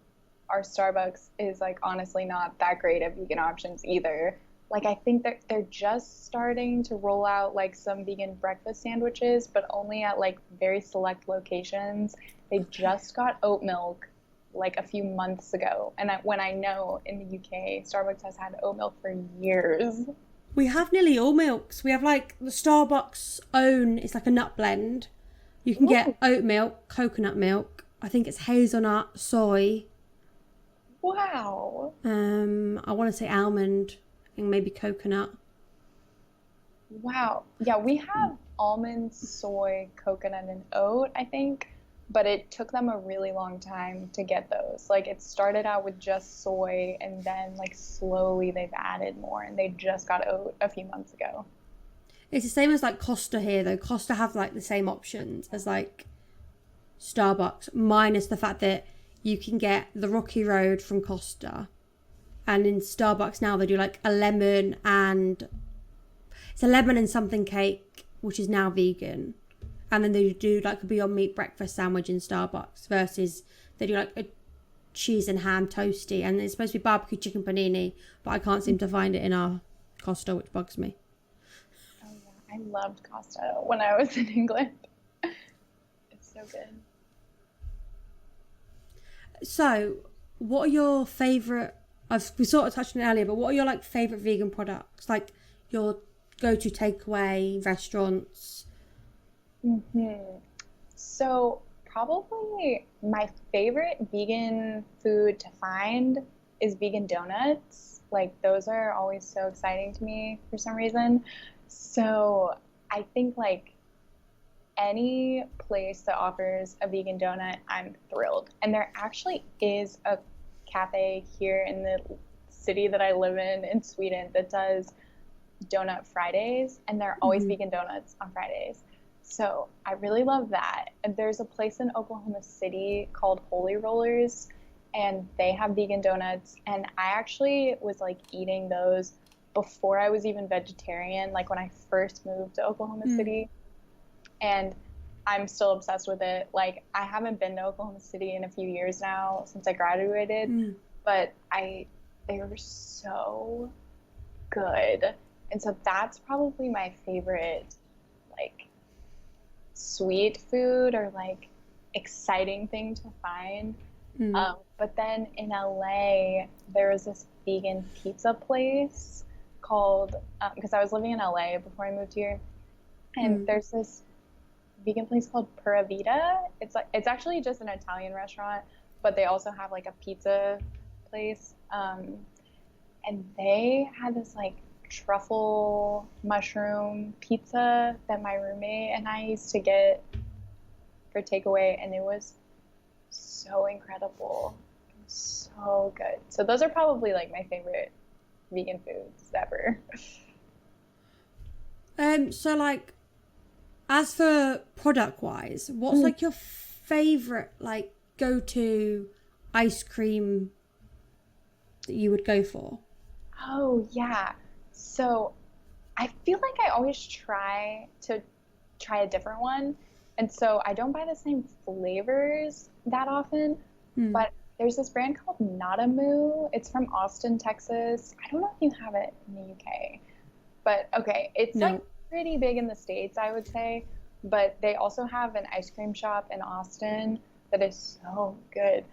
our Starbucks is like honestly not that great at vegan options either. Like I think that they're just starting to roll out like some vegan breakfast sandwiches, but only at like very select locations. They just got oat milk like a few months ago. And when I know in the UK, Starbucks has had oat milk for years. We have nearly all milks. We have like the Starbucks own, it's like a nut blend. You can get oat milk, coconut milk. I think it's hazelnut, soy. Wow. I want to say almond and maybe coconut. Wow. Yeah, we have almond, soy, coconut, and oat, I think. But it took them a really long time to get those. Like it started out with just soy and then like slowly they've added more and they just got oat a few months ago. It's the same as like Costa here though. Costa have like the same options as like Starbucks, minus the fact that you can get the Rocky Road from Costa. And in Starbucks now they do like a lemon and something cake, which is now vegan. And then they do like a Beyond Meat breakfast sandwich in Starbucks versus they do like a cheese and ham toasty. And it's supposed to be barbecue chicken panini, but I can't seem to find it in our Costa, which bugs me. Oh yeah, I loved Costa when I was in England. It's so good. So, what are your favourite we sort of touched on it earlier, but what are your like favourite vegan products? Like your go-to takeaway restaurants? So probably my favorite vegan food to find is vegan donuts. Like those are always so exciting to me for some reason. So I think like any place that offers a vegan donut, I'm thrilled. And there actually is a cafe here in the city that I live in Sweden, that does donut Fridays, and there are always vegan donuts on Fridays. So I really love that. And there's a place in Oklahoma City called Holy Rollers, and they have vegan donuts. And I actually was like eating those before I was even vegetarian, like when I first moved to Oklahoma City. And I'm still obsessed with it. Like I haven't been to Oklahoma City in a few years now since I graduated, but they were so good. And so that's probably my favorite, like, sweet food or like exciting thing to find. But then in LA, there was this vegan pizza place called, because I was living in LA before I moved here, and there's this vegan place called Pura Vida. It's actually just an Italian restaurant, but they also have like a pizza place. And they had this like truffle mushroom pizza that my roommate and I used to get for takeaway, and it was so incredible. It was so good. So those are probably like my favorite vegan foods ever. So like, as for product wise, what's like your favorite like go-to ice cream that you would go for? Oh yeah. So I feel like I always try a different one. And so I don't buy the same flavors that often, but there's this brand called Nadamu. It's from Austin, Texas. I don't know if you have it in the UK, but okay. It's like pretty big in the States, I would say, but they also have an ice cream shop in Austin that is so good.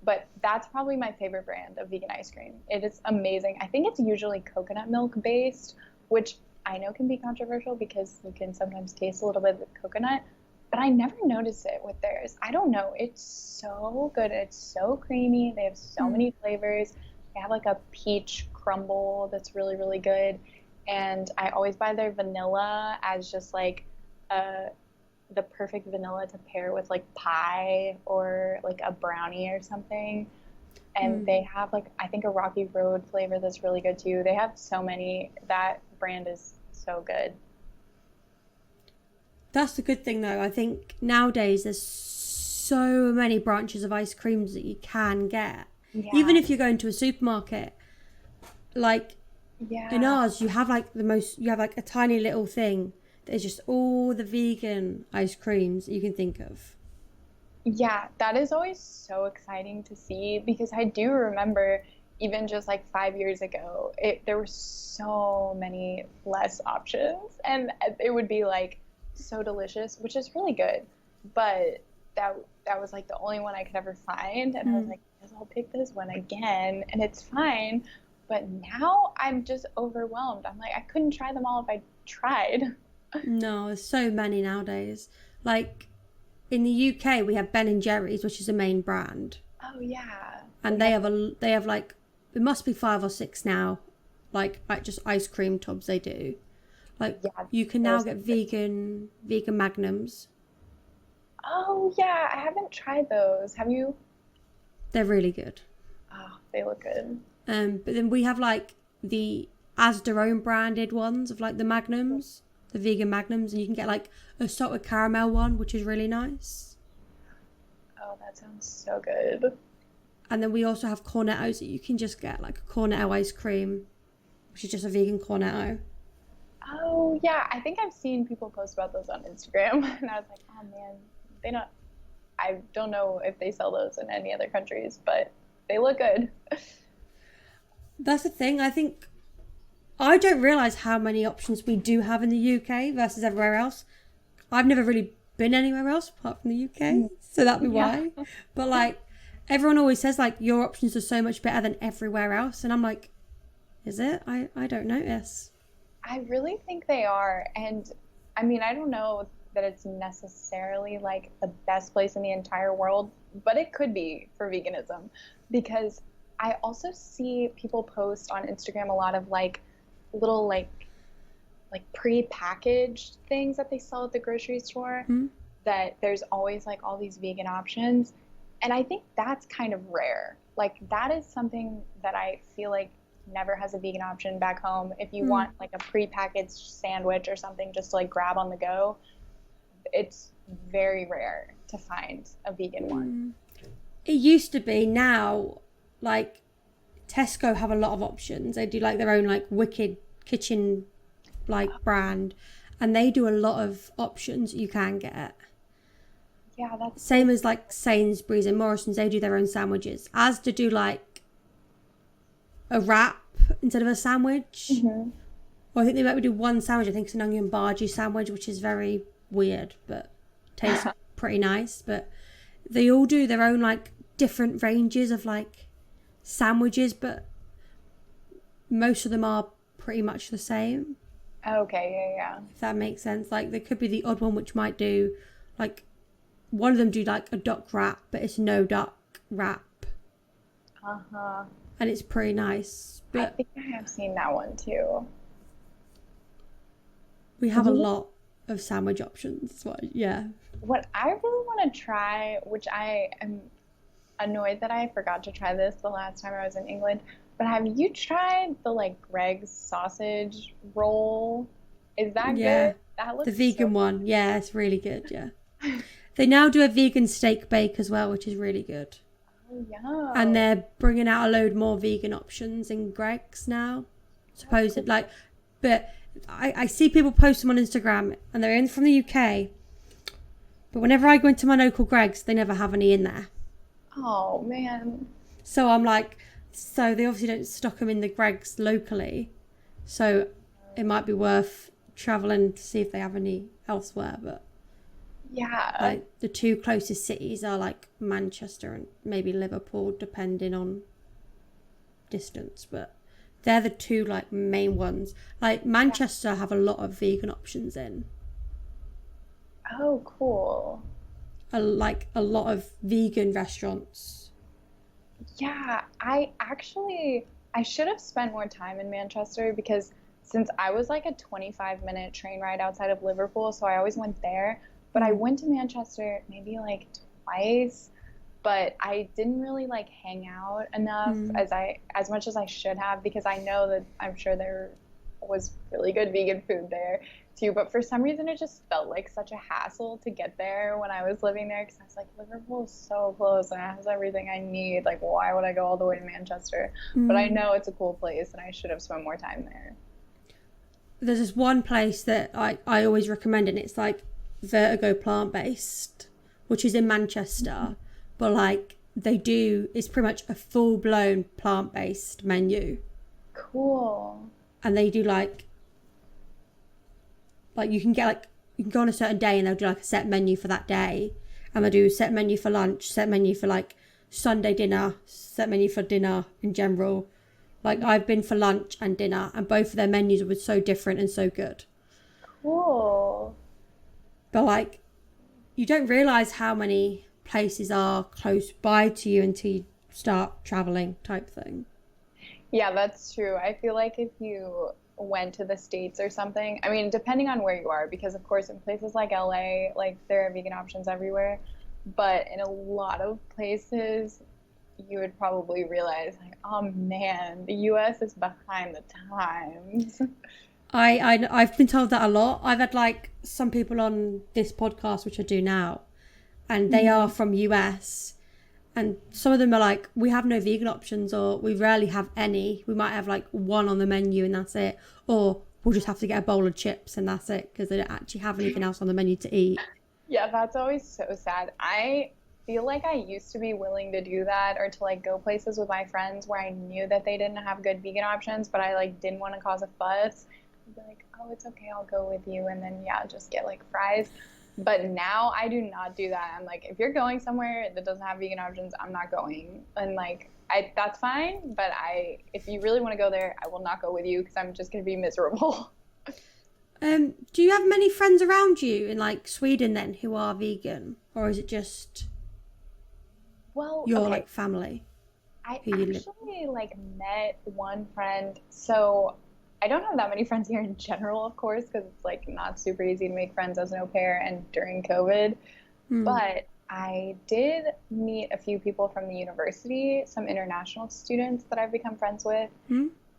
But that's probably my favorite brand of vegan ice cream. It is amazing. I think it's usually coconut milk based, which I know can be controversial because you can sometimes taste a little bit of the coconut, but I never notice it with theirs. I don't know. It's so good. It's so creamy. They have so many flavors. They have like a peach crumble that's really, really good. And I always buy their vanilla as just like the perfect vanilla to pair with like pie or like a brownie or something. And they have like, I think a Rocky Road flavor that's really good too. They have so many. That brand is so good. That's the good thing though. I think nowadays there's so many branches of ice creams that you can get. Yeah. Even if you go into a supermarket, like in ours, you have like you have like a tiny little thing that is just all the vegan ice creams that you can think of. Yeah, that is always so exciting to see, because I do remember even just like 5 years ago, there were so many less options, and it would be like so delicious, which is really good. But that was like the only one I could ever find, and I was like, I guess I'll pick this one again, and it's fine. But now I'm just overwhelmed. I'm like, I couldn't try them all if I tried. No, there's so many nowadays. Like in the UK, we have Ben and Jerry's, which is the main brand. Oh yeah. And they have like, it must be 5 or 6 now, like just ice cream tubs they do. Like you can now get vegan magnums. Oh yeah, I haven't tried those. Have you? They're really good. Oh, they look good. But then we have like the Asda own branded ones of like the magnums, the vegan magnums, and you can get like a salted caramel one, which is really nice. Oh, that sounds so good. And then we also have cornettos that you can just get, like a cornetto ice cream, which is just a vegan cornetto. Oh yeah, I think I've seen people post about those on Instagram, and I was like, oh man, I don't know if they sell those in any other countries, but they look good. That's the thing. I think I don't realise how many options we do have in the UK versus everywhere else. I've never really been anywhere else apart from the UK, so that'd be why. But like everyone always says like your options are so much better than everywhere else, and I'm like, is it? I don't notice. I really think they are. And I mean, I don't know that it's necessarily like the best place in the entire world, but it could be for veganism, because I also see people post on Instagram a lot of like little like pre-packaged things that they sell at the grocery store, that there's always like all these vegan options. And I think that's kind of rare. Like that is something that I feel like never has a vegan option back home. If you want like a pre-packaged sandwich or something just to like grab on the go, it's very rare to find a vegan one. It used to be. Now, like Tesco have a lot of options. They do like their own like Wicked Kitchen like brand, and they do a lot of options you can get. Yeah, that's same as like Sainsbury's and Morrison's. They do their own sandwiches. Asda do like a wrap instead of a sandwich. Or I think they might do one sandwich. I think it's an onion bhaji sandwich, which is very weird but tastes pretty nice. But they all do their own like different ranges of like sandwiches, but most of them are pretty much the same. Okay, yeah. If that makes sense. Like there could be the odd one which might do like, one of them do like a duck wrap, but it's no duck wrap. And it's pretty nice. But I think I have seen that one too. We have a lot of sandwich options. Yeah. What I really want to try, which I am annoyed that I forgot to try this the last time I was in England, but have you tried the like Greg's sausage roll? Is that good? That looks the vegan one. Yeah, it's really good. Yeah. They now do a vegan steak bake as well, which is really good. Oh, yeah. And they're bringing out a load more vegan options in Greg's now. Supposed like, but I see people post them on Instagram and they're in from the UK. But whenever I go into my local Greg's, they never have any in there. Oh, man. So I'm like, so they obviously don't stock them in the Greg's locally. So it might be worth travelling to see if they have any elsewhere. But yeah, like the two closest cities are like Manchester and maybe Liverpool, depending on distance. But they're the two like main ones. Like Manchester have a lot of vegan options in. Oh, cool. Like a lot of vegan restaurants. Yeah, I should have spent more time in Manchester, because since I was like a 25-minute train ride outside of Liverpool, so I always went there. But I went to Manchester maybe like twice, but I didn't really like hang out enough as much as I should have, because I know that I'm sure there was really good vegan food there too. But for some reason, it just felt like such a hassle to get there when I was living there, because I was like, Liverpool is so close and it has everything I need. Like, why would I go all the way to Manchester? But I know it's a cool place and I should have spent more time there. There's this one place that I always recommend, and it's like Vertigo plant-based, which is in Manchester, but like it's pretty much a full-blown plant-based menu. Cool. And they do like you can go on a certain day and they'll do like a set menu for that day, and they'll do a set menu for lunch, set menu for like Sunday dinner, set menu for dinner in general. Like I've been for lunch and dinner, and both of their menus were so different and so good. Cool. But like, you don't realise how many places are close by to you until you start travelling, type thing. Yeah, that's true. I feel like if you went to the States or something, I mean, depending on where you are, because of course in places like LA, like there are vegan options everywhere, but in a lot of places you would probably realize like, oh man, the US is behind the times. I've been told that a lot. I've had like some people on this podcast, which I do now, and they are from US, and some of them are like, we have no vegan options, or we rarely have any. We might have like one on the menu and that's it, or we'll just have to get a bowl of chips and that's it, because they don't actually have anything else on the menu to eat. Yeah, that's always so sad. I feel like I used to be willing to do that, or to like go places with my friends where I knew that they didn't have good vegan options, but I like didn't want to cause a fuss. I'd be like, oh, it's okay, I'll go with you, and then just get like fries. But now I do not do that. I'm like, if you're going somewhere that doesn't have vegan options, I'm not going. And like, that's fine. But if you really want to go there, I will not go with you because I'm just going to be miserable. Do you have many friends around you in like Sweden then who are vegan, or is it just your like family? I actually like met one friend. So I don't have that many friends here in general, of course, because it's like not super easy to make friends as an au pair and during COVID. But I did meet a few people from the university, some international students that I've become friends with.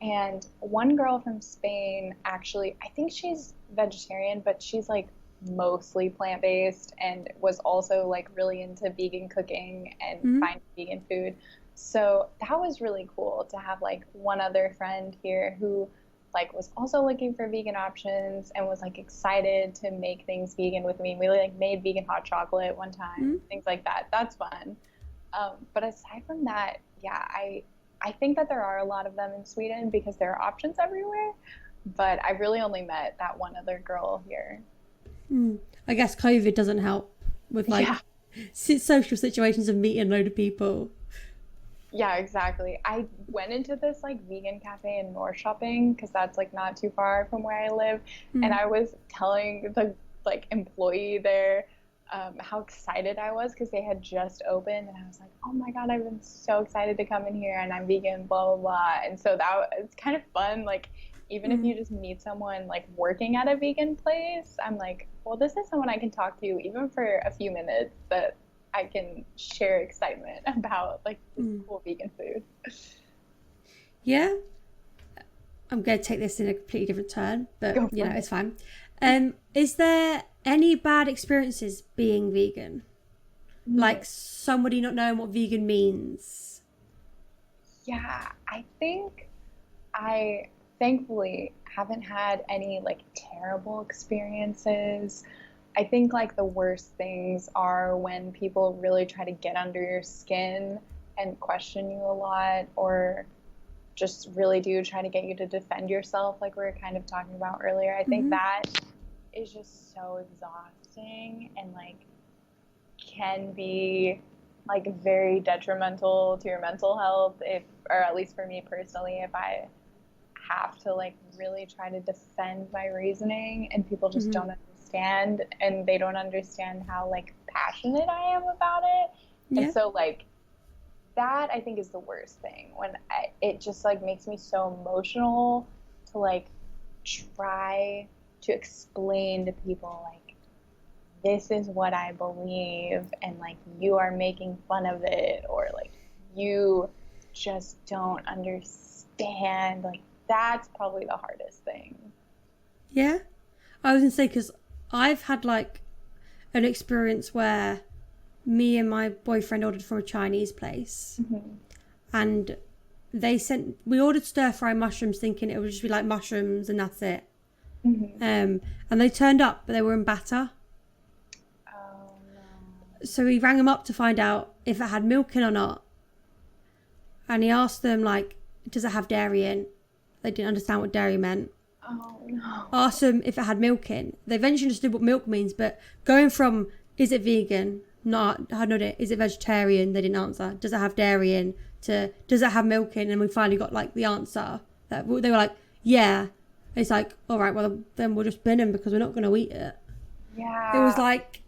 And one girl from Spain, actually, I think she's vegetarian, but she's like mostly plant-based and was also like really into vegan cooking and finding vegan food. So that was really cool to have like one other friend here who like was also looking for vegan options and was like excited to make things vegan with me. We like made vegan hot chocolate one time, things like that. That's fun. But aside from that, yeah, I think that there are a lot of them in Sweden because there are options everywhere. But I've really only met that one other girl here. I guess COVID doesn't help with like social situations of meeting a load of people. Yeah, exactly. I went into this like vegan cafe in Norrköping because that's like not too far from where I live. And I was telling the like employee there how excited I was because they had just opened. And I was like, oh my God, I've been so excited to come in here and I'm vegan, blah, blah, blah. And so it's kind of fun. Like, even if you just meet someone like working at a vegan place, I'm like, well, this is someone I can talk to even for a few minutes that I can share excitement about like this cool vegan food. Yeah. I'm going to take this in a completely different turn, but you know, it's fine. Is there any bad experiences being vegan? Like somebody not knowing what vegan means? Yeah, I think I thankfully haven't had any like terrible experiences. I think like the worst things are when people really try to get under your skin and question you a lot, or just really do try to get you to defend yourself like we were kind of talking about earlier. I think that is just so exhausting and like can be like very detrimental to your mental health, or at least for me personally, if I have to like really try to defend my reasoning and people just don't understand, and they don't understand how like passionate I am about it. And so like that I think is the worst thing, when it just like makes me so emotional to like try to explain to people like, this is what I believe and like you are making fun of it, or like you just don't understand. Like that's probably the hardest thing. Yeah, I was gonna say, because I've had like an experience where me and my boyfriend ordered from a Chinese place, and we ordered stir-fry mushrooms thinking it would just be like mushrooms and that's it. And they turned up, but they were in batter. Oh no. So we rang them up to find out if it had milk in or not, and he asked them like, does it have dairy in? They didn't understand what dairy meant. Oh no. Asked them if it had milk in. They eventually understood what milk means, but going from is it vegan, is it vegetarian, they didn't answer. Does it have dairy in, to does it have milk in? And we finally got like the answer. That they were like, yeah. It's like, all right, well then we'll just bin them because we're not going to eat it. Yeah. It was like,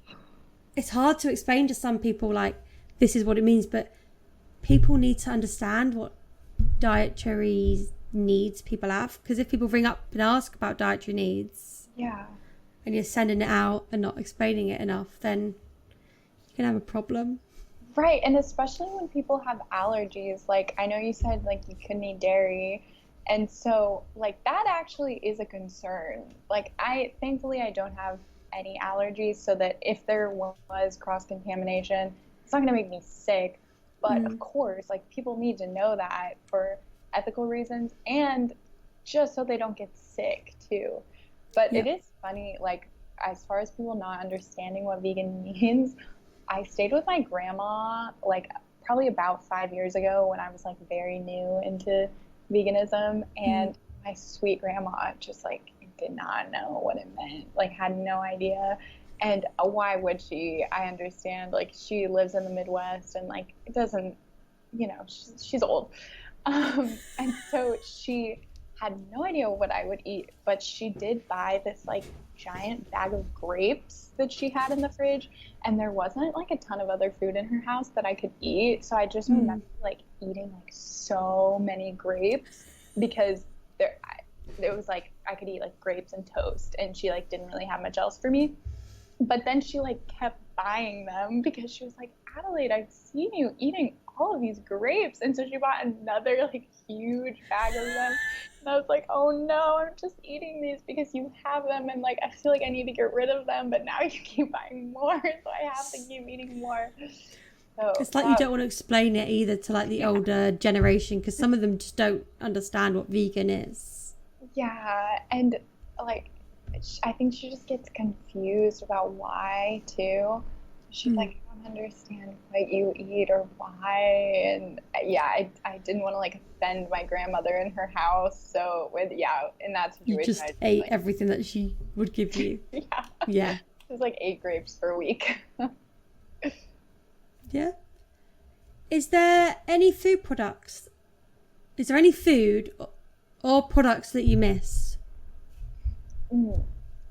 it's hard to explain to some people like this is what it means, but people need to understand what dietary needs people have, because if people ring up and ask about dietary needs, and you're sending it out and not explaining it enough, then you can have a problem. Right, and especially when people have allergies. Like I know you said like you couldn't eat dairy, and so like that actually is a concern. Like thankfully I don't have any allergies, so that if there was cross-contamination, it's not going to make me sick. But of course, like people need to know that for ethical reasons and just so they don't get sick too. But it is funny, like as far as people not understanding what vegan means, I stayed with my grandma like probably about 5 years ago when I was like very new into veganism, and my sweet grandma just like did not know what it meant, like had no idea. And why would she? I understand. Like, she lives in the Midwest and, like, it doesn't, she's old. And so she had no idea what I would eat, but she did buy this, like, giant bag of grapes that she had in the fridge. And there wasn't, like, a ton of other food in her house that I could eat. So I just remember, like, eating, like, so many grapes because it was, like, I could eat, like, grapes and toast. And she, like, didn't really have much else for me. But then she, like, kept buying them because she was like, Adelaide, I've seen you eating all of these grapes. And so she bought another, like, huge bag of them. And I was like, oh no, I'm just eating these because you have them. And, like, I feel like I need to get rid of them. But now you keep buying more. So I have to keep eating more. So it's like you don't want to explain it either to, like, the older generation because some of them just don't understand what vegan is. Yeah. And, like, I think she just gets confused about why too. She's like, I don't understand what you eat or why. And yeah, I didn't want to, like, offend my grandmother in her house. So in that situation, You just ate everything that she would give you. Yeah. Just, like, 8 grapes for a week. Yeah. Is there any food products? Is there any food or products that you miss?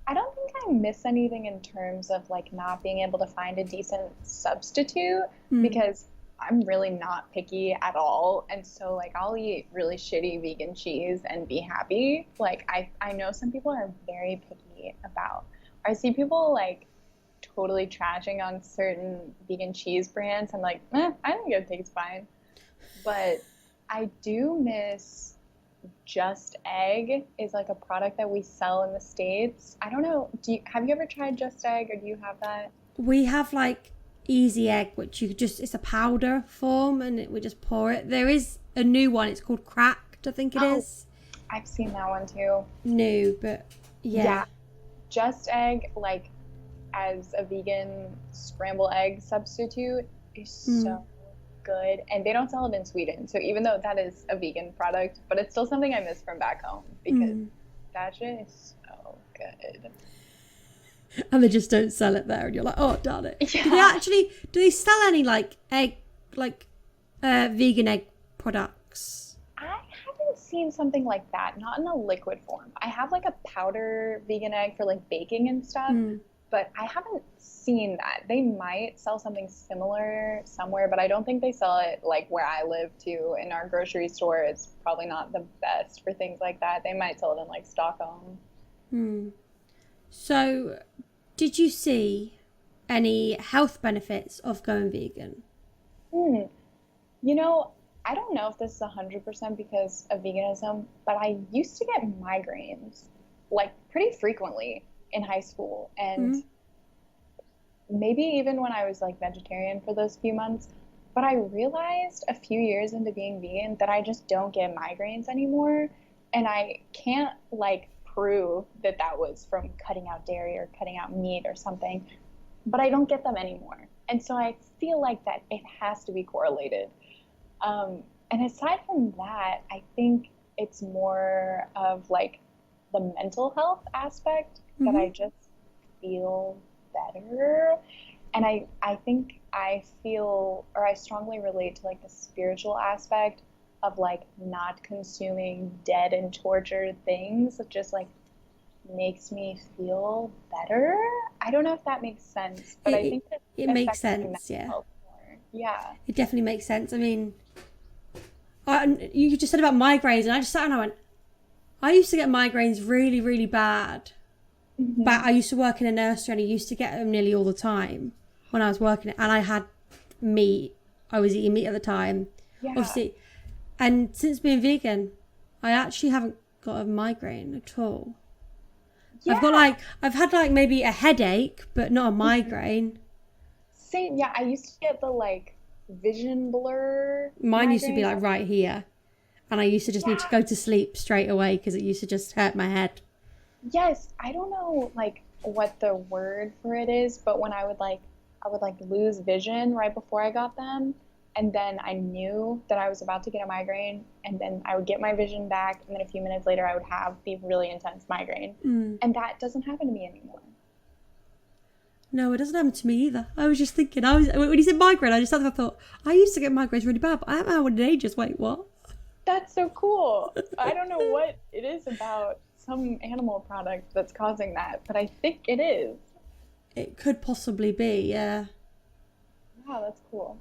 I don't think I miss anything in terms of, like, not being able to find a decent substitute because I'm really not picky at all. And so, like, I'll eat really shitty vegan cheese and be happy. Like, I know some people are very picky about, I see people, like, totally trashing on certain vegan cheese brands. I'm like, I think it tastes fine. But I do miss Just Egg is, like, a product that we sell in the States. I don't know. Have you ever tried Just Egg, or do you have that? We have, like, Easy Egg, which it's a powder form and we just pour it. There is a new one. It's called Cracked, I think it is. I've seen that one too. New, but yeah. Just Egg, like, as a vegan scrambled egg substitute is so good, and they don't sell it in Sweden, so even though that is a vegan product, but it's still something I miss from back home because that shit is so good. And they just don't sell it there, and you're like, oh, darn it. Yeah. Do they sell any, like, egg, like, vegan egg products? I haven't seen something like that, not in a liquid form. I have, like, a powder vegan egg for, like, baking and stuff, but I haven't seen that. They might sell something similar somewhere, but I don't think they sell it, like, where I live too. In our grocery store, it's probably not the best for things like that. They might sell it in, like, Stockholm. So, did you see any health benefits of going vegan? I don't know if this is 100% because of veganism, but I used to get migraines, like, pretty frequently in high school, and maybe even when I was, like, vegetarian for those few months. But I realized a few years into being vegan that I just don't get migraines anymore, and I can't, like, prove that was from cutting out dairy or cutting out meat or something, but I don't get them anymore. And so I feel like that it has to be correlated. And aside from that, I think it's more of, like, the mental health aspect that I just feel better. And I think I feel, or I strongly relate to, like, the spiritual aspect of, like, not consuming dead and tortured things. It just, like, makes me feel better. I don't know if that makes sense, but I think that it makes sense. Yeah. Yeah. It definitely makes sense. I mean, you just said about migraines, and I just sat and I went, I used to get migraines really, really bad. But I used to work in a nursery and I used to get them nearly all the time when I was working. And I had meat. I was eating meat at the time. Yeah. Obviously. And since being vegan, I actually haven't got a migraine at all. Yeah. I've had, like, maybe a headache, but not a migraine. Same. Yeah, I used to get the, like, vision blur. Mine used to be, like, right here. And I used to just need to go to sleep straight away because it used to just hurt my head. Yes, I don't know, like, what the word for it is, but when I would lose vision right before I got them, and then I knew that I was about to get a migraine, and then I would get my vision back, and then a few minutes later I would have the really intense migraine. And that doesn't happen to me anymore. No, it doesn't happen to me either. I was just thinking, when you said migraine, I thought, I used to get migraines really bad, but I haven't had one in ages. Wait, what? That's so cool. I don't know what it is about some animal product that's causing that, but I think it is. It could possibly be, yeah. Wow, that's cool.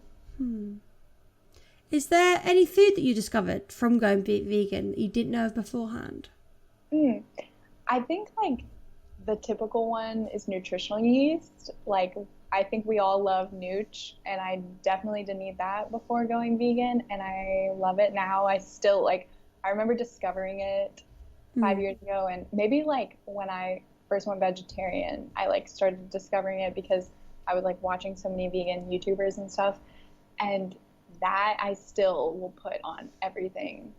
Is there any food that you discovered from going vegan that you didn't know of beforehand? I think like the typical one is nutritional yeast. Like I think we all love Nooch, and I definitely didn't eat that before going vegan, and I love it now. I still I remember discovering it 5 years ago, and maybe like when I first went vegetarian, I like started discovering it because I was like watching so many vegan YouTubers and stuff, and that I still will put on everything.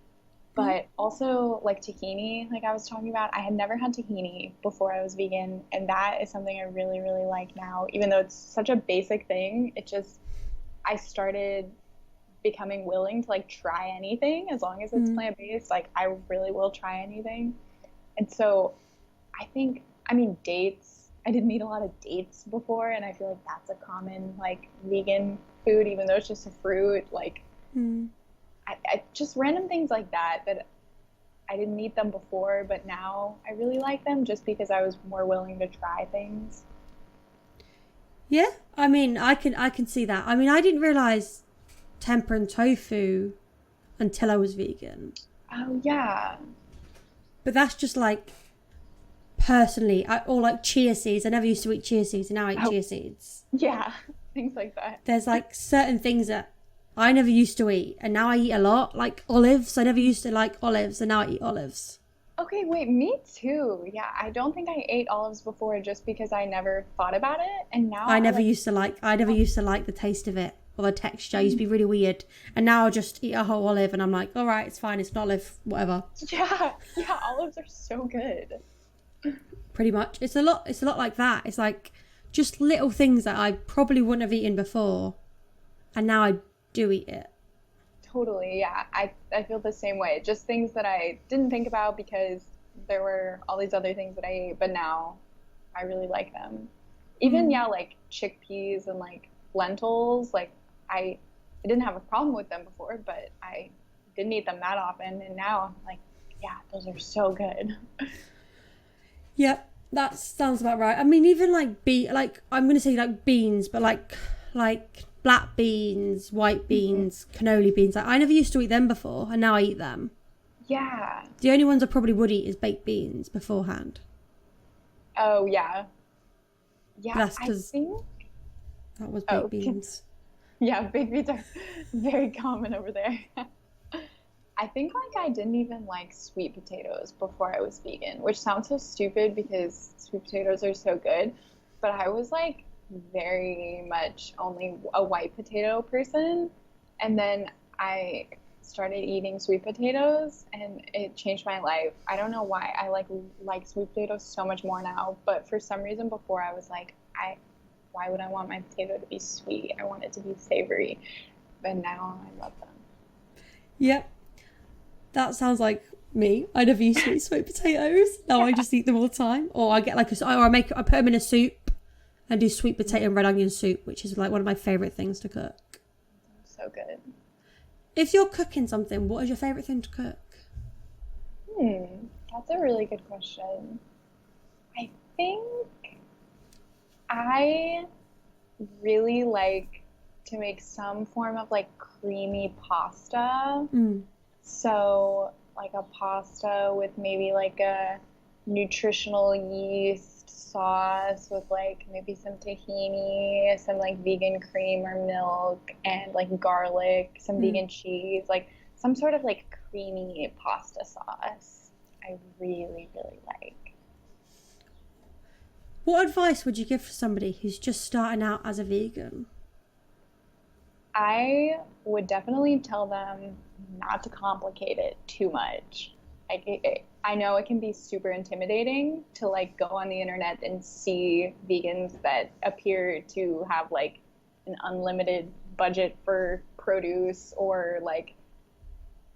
But also like tahini, like I was talking about, I had never had tahini before I was vegan, and that is something I really, really like now. Even though it's such a basic thing, I started becoming willing to like try anything as long as it's plant-based. Like I really will try anything. And so dates, I didn't eat a lot of dates before, and I feel like that's a common like vegan food, even though it's just a fruit. Like I just random things like that I didn't eat them before, but now I really like them just because I was more willing to try things. Yeah, I mean, I can see that. I mean, I didn't realise tempeh and tofu until I was vegan. Oh, yeah. But that's just like, personally, or like chia seeds. I never used to eat chia seeds, and now I eat chia seeds. Yeah, things like that. There's like certain things that I never used to eat, and now I eat a lot. Like olives. I never used to like olives, and now I eat olives. Okay, wait, me too. Yeah, I don't think I ate olives before just because I never thought about it, and now I never used to like the taste of it or the texture. It used to be really weird, and now I'll just eat a whole olive, and I'm like, all right, it's fine, it's an olive, whatever. Yeah, olives are so good. Pretty much, it's a lot like that. It's like just little things that I probably wouldn't have eaten before, and now I do eat it. Totally, yeah. I feel the same way. Just things that I didn't think about because there were all these other things that I ate, but now I really like them. Even, like chickpeas and like lentils, like I didn't have a problem with them before, but I didn't eat them that often, and now I'm like, yeah, those are so good. Yep, that sounds about right. I mean, even like I'm gonna say like beans, but like black beans, white beans, cannoli beans. Like I never used to eat them before, and now I eat them. Yeah. The only ones I probably would eat is baked beans beforehand. Oh yeah. Yeah, that's because that was baked beans. Yeah, baked beans are very common over there. I think like I didn't even like sweet potatoes before I was vegan, which sounds so stupid because sweet potatoes are so good, but I was like very much only a white potato person, and then I started eating sweet potatoes and it changed my life. I don't know why I like sweet potatoes so much more now, but for some reason before I was like, why would I want my potato to be sweet? I want it to be savory, but now I love them. Yep. That sounds like me. I never used to eat sweet potatoes. Now I just eat them all the time. Or I get I put them in a soup and do sweet potato and red onion soup, which is like one of my favourite things to cook. So good. If you're cooking something, what is your favourite thing to cook? That's a really good question. I think I really like to make some form of like creamy pasta. So like a pasta with maybe like a nutritional yeast sauce with like maybe some tahini, some like vegan cream or milk, and like garlic, some vegan cheese, like some sort of like creamy pasta sauce. I really, really like. What advice would you give for somebody who's just starting out as a vegan? I would definitely tell them not to complicate it too much. I know it can be super intimidating to like go on the internet and see vegans that appear to have like an unlimited budget for produce or like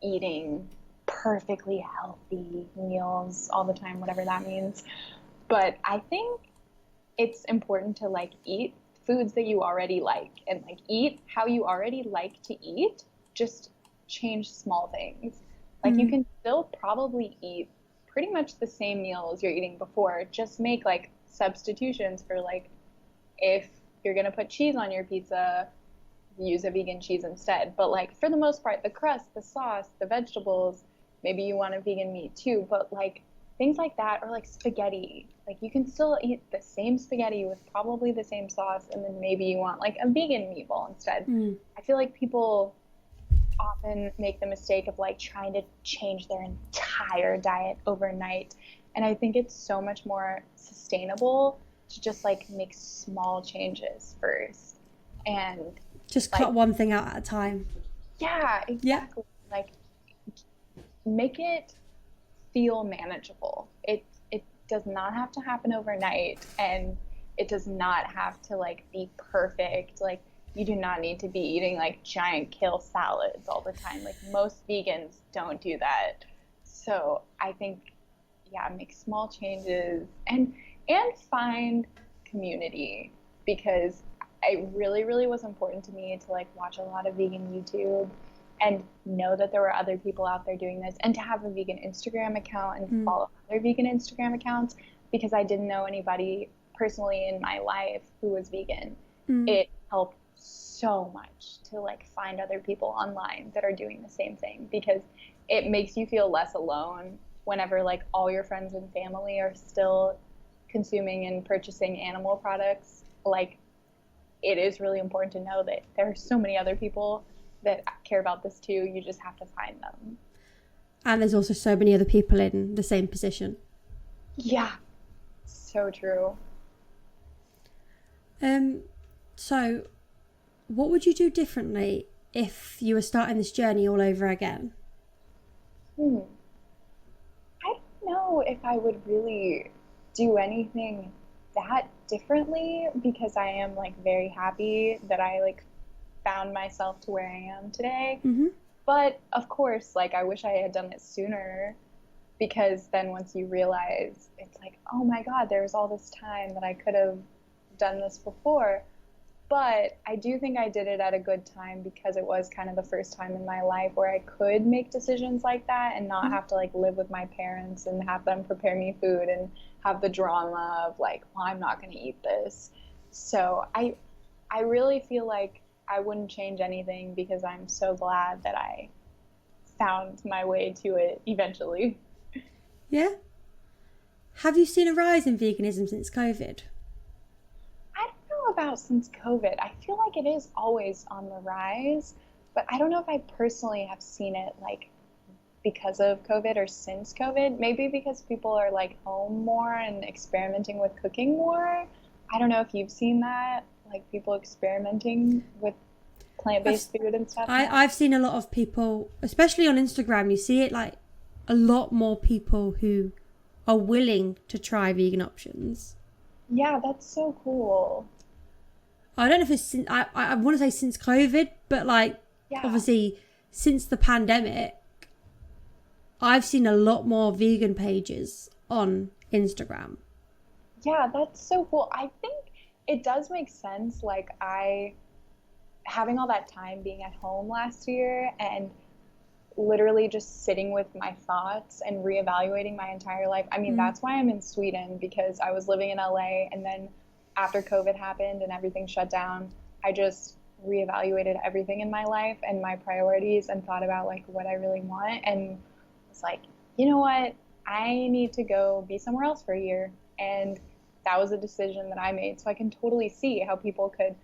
eating perfectly healthy meals all the time, whatever that means. But I think it's important to like eat foods that you already like and like eat how you already like to eat, just change small things. Like you can still probably eat pretty much the same meals you're eating before, just make like substitutions for like if you're going to put cheese on your pizza, use a vegan cheese instead. But like for the most part, the crust, the sauce, the vegetables, maybe you want a vegan meat too, but like things like that, or like spaghetti. Like you can still eat the same spaghetti with probably the same sauce, and then maybe you want like a vegan meatball instead. I feel like people often make the mistake of like trying to change their entire diet overnight. And I think it's so much more sustainable to just like make small changes first and just cut one thing out at a time. Yeah, exactly. Yeah. Like make it feel manageable. It does not have to happen overnight, and it does not have to like be perfect. Like you do not need to be eating like giant kale salads all the time. Like most vegans don't do that. So I think, yeah, make small changes and find community, because it really, really was important to me to like watch a lot of vegan YouTube and know that there were other people out there doing this, and to have a vegan Instagram account and follow other vegan Instagram accounts, because I didn't know anybody personally in my life who was vegan. It helped so much to like find other people online that are doing the same thing, because it makes you feel less alone whenever like all your friends and family are still consuming and purchasing animal products. Like it is really important to know that there are so many other people that care about this too. You just have to find them. And there's also so many other people in the same position. Yeah, so true. So what would you do differently if you were starting this journey all over again? I don't know if I would really do anything that differently, because I am like very happy that I like found myself to where I am today. But of course, like I wish I had done it sooner, because then once you realize, it's like, oh my God, there was all this time that I could have done this before. But I do think I did it at a good time, because it was kind of the first time in my life where I could make decisions like that and not have to like live with my parents and have them prepare me food and have the drama of like, well, I'm not going to eat this. So I really feel like I wouldn't change anything, because I'm so glad that I found my way to it eventually. Yeah. Have you seen a rise in veganism since COVID? I don't know about since COVID. I feel like it is always on the rise, but I don't know if I personally have seen it like because of COVID or since COVID. Maybe because people are like home more and experimenting with cooking more. I don't know if you've seen that, like people experimenting with plant-based food and stuff. I've seen a lot of people, especially on Instagram, you see it like a lot more people who are willing to try vegan options. Yeah, that's so cool. I don't know if it's since, I want to say since COVID, but like obviously since the pandemic, I've seen a lot more vegan pages on Instagram. Yeah, that's so cool. I think it does make sense. Like having all that time being at home last year and literally just sitting with my thoughts and reevaluating my entire life. I mean, that's why I'm in Sweden, because I was living in LA, and then after COVID happened and everything shut down, I just reevaluated everything in my life and my priorities and thought about like what I really want, and was like, you know what? I need to go be somewhere else for a year. And that was a decision that I made. So I can totally see how people could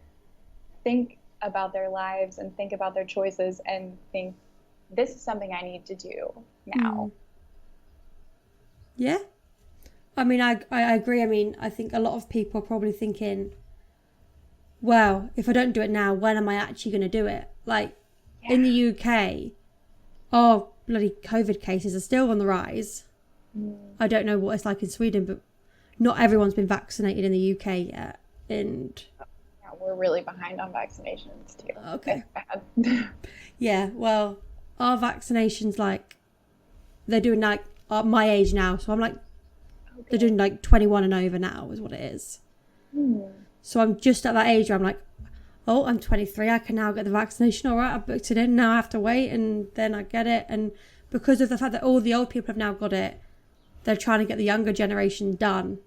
think about their lives and think about their choices and think, this is something I need to do now. Yeah. I mean, I agree. I mean, I think a lot of people are probably thinking, well, if I don't do it now, when am I actually going to do it? Like in the UK, bloody COVID cases are still on the rise. I don't know what it's like in Sweden, but not everyone's been vaccinated in the UK yet. And yeah, we're really behind on vaccinations too. Okay. It's bad. Yeah, well, our vaccinations, like, they're doing like my age now, so I'm like, they're doing like 21 and over now is what it is. So I'm just at that age where I'm like, oh, I'm 23, I can now get the vaccination. All right, I booked it in, now I have to wait, and then I get it. And because of the fact that all the old people have now got it, they're trying to get the younger generation done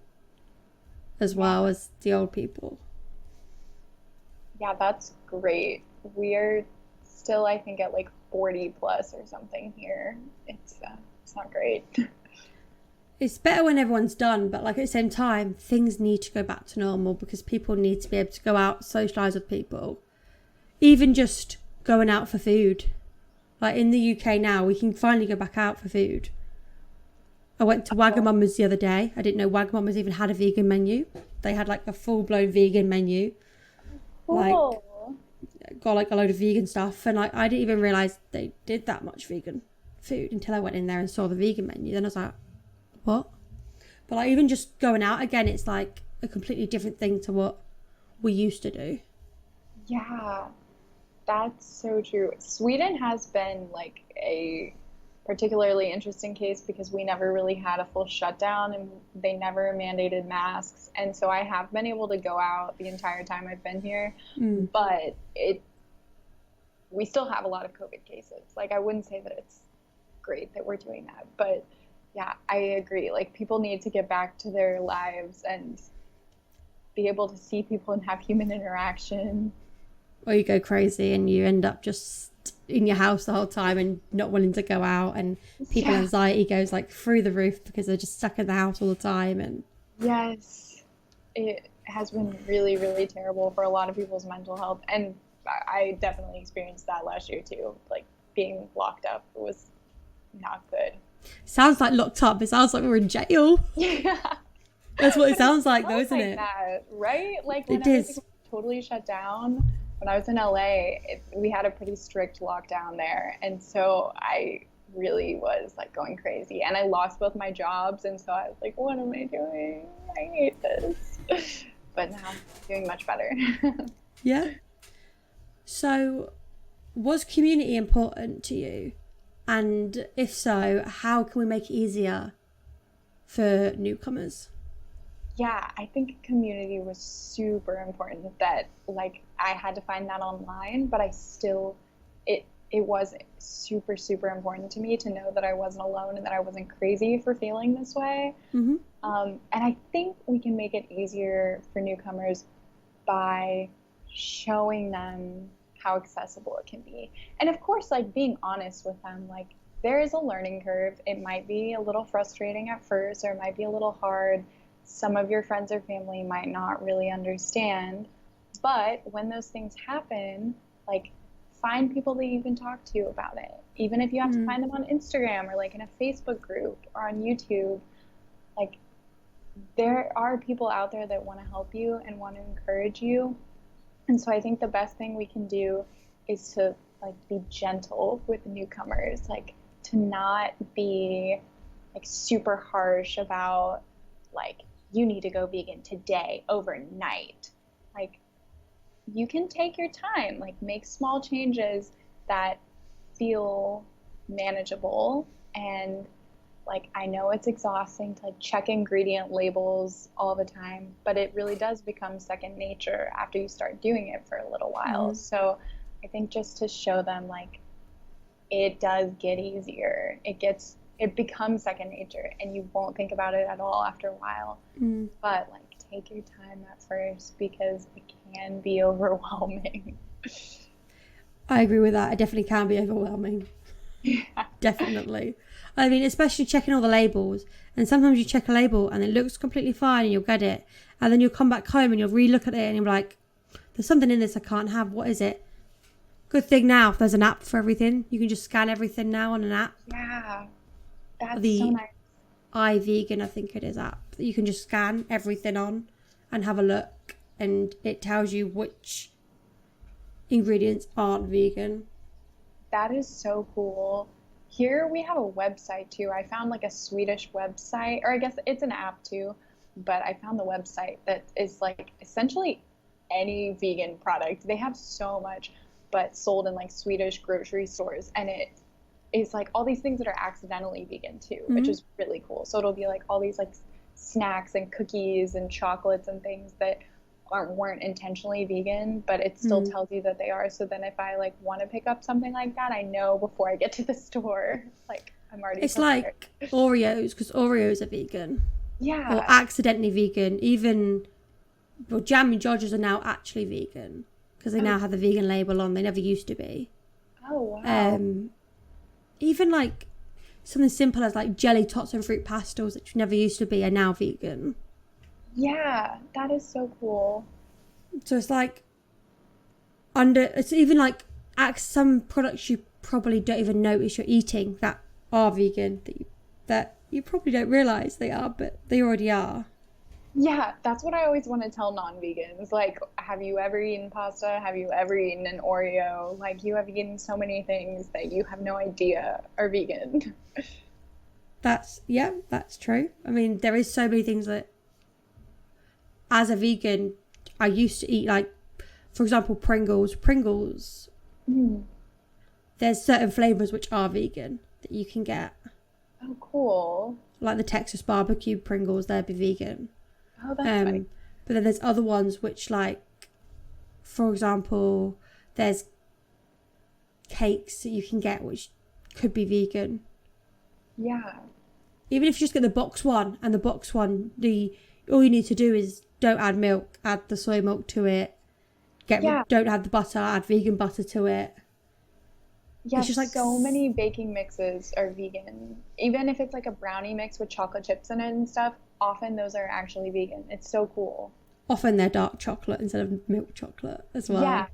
as well as the old people. Yeah, that's great. We're still, I think, at like 40 plus or something here. It's not great. It's better when everyone's done, but like at the same time, things need to go back to normal because people need to be able to go out, socialise with people. Even just going out for food. Like in the UK now, we can finally go back out for food. I went to Wagamama's the other day. I didn't know Wagamama's even had a vegan menu. They had like a full-blown vegan menu. Cool. Like, got like a load of vegan stuff. And like I didn't even realise they did that much vegan food until I went in there and saw the vegan menu. Then I was like, what? But like even just going out again, it's like a completely different thing to what we used to do. Yeah, that's so true. Sweden has been like a particularly interesting case because we never really had a full shutdown and they never mandated masks. And so I have been able to go out the entire time I've been here, but we still have a lot of COVID cases. Like I wouldn't say that it's great that we're doing that, but yeah, I agree. Like people need to get back to their lives and be able to see people and have human interaction. Or you go crazy and you end up just in your house the whole time and not wanting to go out, and people's anxiety goes like through the roof because they're just stuck in the house all the time. And yes, it has been really, really terrible for a lot of people's mental health. And I definitely experienced that last year too. Like being locked up was not good. Sounds like locked up. It sounds like we're in jail. Yeah. That's what it sounds like though, isn't it? That, right? Like when it is. Was totally shut down, when I was in LA, we had a pretty strict lockdown there. And so I really was like going crazy. And I lost both my jobs. And so I was like, what am I doing? I hate this. But now I'm doing much better. Yeah. So was community important to you? And if so, how can we make it easier for newcomers? Yeah, I think community was super important. That like I had to find that online, but I still, it was super, super important to me to know that I wasn't alone and that I wasn't crazy for feeling this way. Mm-hmm. And I think we can make it easier for newcomers by showing them how accessible it can be. And of course, like being honest with them, like there is a learning curve. It might be a little frustrating at first, or it might be a little hard. Some of your friends or family might not really understand, but when those things happen, like find people that you can talk to about it. Even if you have to find them on Instagram or like in a Facebook group or on YouTube, like there are people out there that want to help you and want to encourage you. And so I think the best thing we can do is to like be gentle with newcomers, like to not be like super harsh about like, you need to go vegan today, overnight. Like you can take your time, like make small changes that feel manageable. And like, I know it's exhausting to like check ingredient labels all the time, but it really does become second nature after you start doing it for a little while. So I think just to show them like, it does get easier. It becomes second nature and you won't think about it at all after a while. But like take your time at first because it can be overwhelming. I agree with that. It definitely can be overwhelming. Yeah. Definitely. I mean, especially checking all the labels. And sometimes you check a label and it looks completely fine and you'll get it. And then you'll come back home and you'll re-look at it and you're like, there's something in this I can't have. What is it? Good thing now, there's an app for everything. You can just scan everything now on an app. Yeah. That's the so nice. iVegan, I think it is, app that you can just scan everything on and have a look, and it tells you which ingredients aren't vegan. That is so cool. Here we have a website too. I found like a Swedish website, or I guess it's an app too, but I found the website that is like essentially any vegan product. They have so much, but sold in like Swedish grocery stores, and it is like all these things that are accidentally vegan too, which is really cool. So it'll be like all these like snacks and cookies and chocolates and things that weren't intentionally vegan, but it still tells you that they are. So then if I like want to pick up something like that, I know before I get to the store, like I'm already It's prepared. like Oreos, because Oreos are vegan. Yeah. Or accidentally vegan. Even, well, Jam and Dodgers are now actually vegan, because they now have the vegan label on. They never used to be. Oh, wow. Even like something simple as like jelly tots and fruit pastels, which never used to be, are now vegan. Yeah, that is so cool. So it's like it's even like some products you probably don't even notice you're eating that are vegan, that you probably don't realize they are, but they already are. Yeah, that's what I always want to tell non-vegans. Like, have you ever eaten pasta? Have you ever eaten an Oreo? Like, you have eaten so many things that you have no idea are vegan. That's true. I mean, there is so many things that, as a vegan, I used to eat, like, for example, Pringles. There's certain flavors which are vegan that you can get. Oh, cool. Like the Texas barbecue Pringles, they'd be vegan. Oh, that's funny. But then there's other ones which, like, for example, there's cakes that you can get which could be vegan. Yeah. Even if you just get the box one, and the box one, all you need to do is don't add milk, add the soy milk to it. Don't add the butter, add vegan butter to it. Yeah, it's just like so many baking mixes are vegan. Even if it's like a brownie mix with chocolate chips in it and stuff, often those are actually vegan. It's so cool. Often they're dark chocolate instead of milk chocolate as well. Yeah.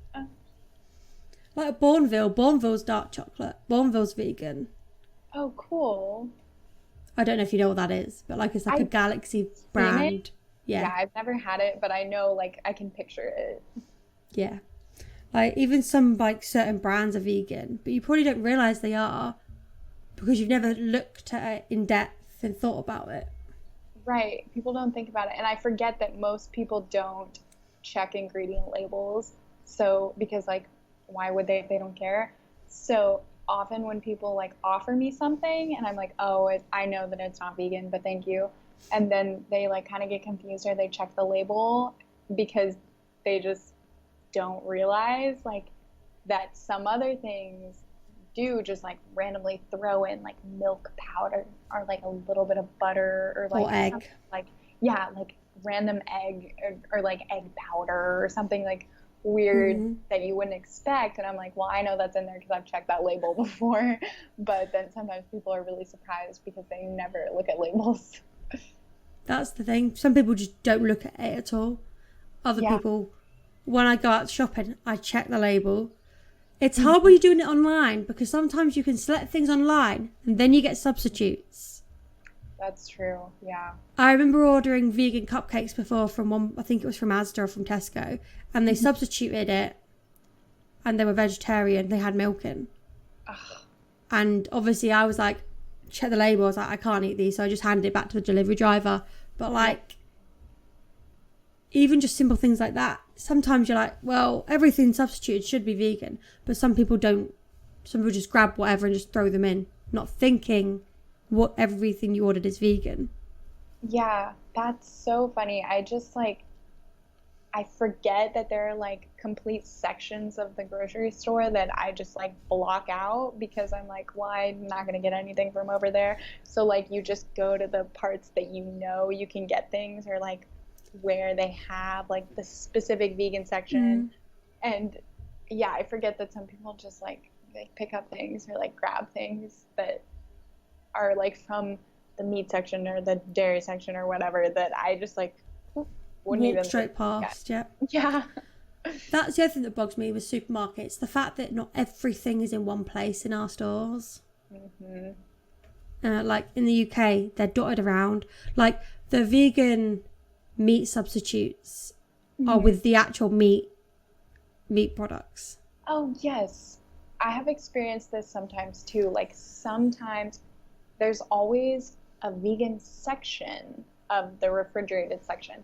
Like Bourneville's dark chocolate. Bourneville's vegan. Oh, cool. I don't know if you know what that is, but like it's like a Galaxy brand. Yeah, I've never had it, but I know, like, I can picture it. Yeah. Like, even some, like, certain brands are vegan, but you probably don't realise they are because you've never looked at it in depth and thought about it. Right. People don't think about it. And I forget that most people don't check ingredient labels. So, because, like, why would they if they don't care? So, often when people, like, offer me something and I'm like, oh, I know that it's not vegan, but thank you. And then they, like, kind of get confused or they check the label because they just don't realize, like, that some other things do just, like, randomly throw in, like, milk powder or, like, a little bit of butter or, like, egg. Like, yeah, like, random egg or like, egg powder or something, like, weird that you wouldn't expect. And I'm like, well, I know that's in there because I've checked that label before. But then sometimes people are really surprised because they never look at labels. That's the thing. Some people just don't look at it at all. Other people, when I go out shopping, I check the label. It's hard when you're doing it online because sometimes you can select things online and then you get substitutes. That's true, yeah. I remember ordering vegan cupcakes before from one, I think it was from Asda or from Tesco, and they substituted it and they were vegetarian. They had milk in. Ugh. And obviously I was like, check the label. I was like, I can't eat these. So I just handed it back to the delivery driver. But like, even just simple things like that. Sometimes you're like, well, everything substituted should be vegan. But some people don't. Some people just grab whatever and just throw them in, not thinking what everything you ordered is vegan. Yeah, that's so funny. I just, like, I forget that there are, like, complete sections of the grocery store that I just, like, block out because I'm like, well, I'm not going to get anything from over there. So, like, you just go to the parts that you know you can get things or, like, where they have, like, the specific vegan section. And, yeah, I forget that some people just, like pick up things or, like, grab things that are, like, from the meat section or the dairy section or whatever that I just, like, wouldn't even straight past. Yeah. That's the other thing that bugs me with supermarkets, the fact that not everything is in one place in our stores. Like in the UK, they're dotted around. Like the vegan meat substitutes are with the actual meat products. Oh, yes. I have experienced this sometimes too. Like sometimes there's always a vegan section of the refrigerated section.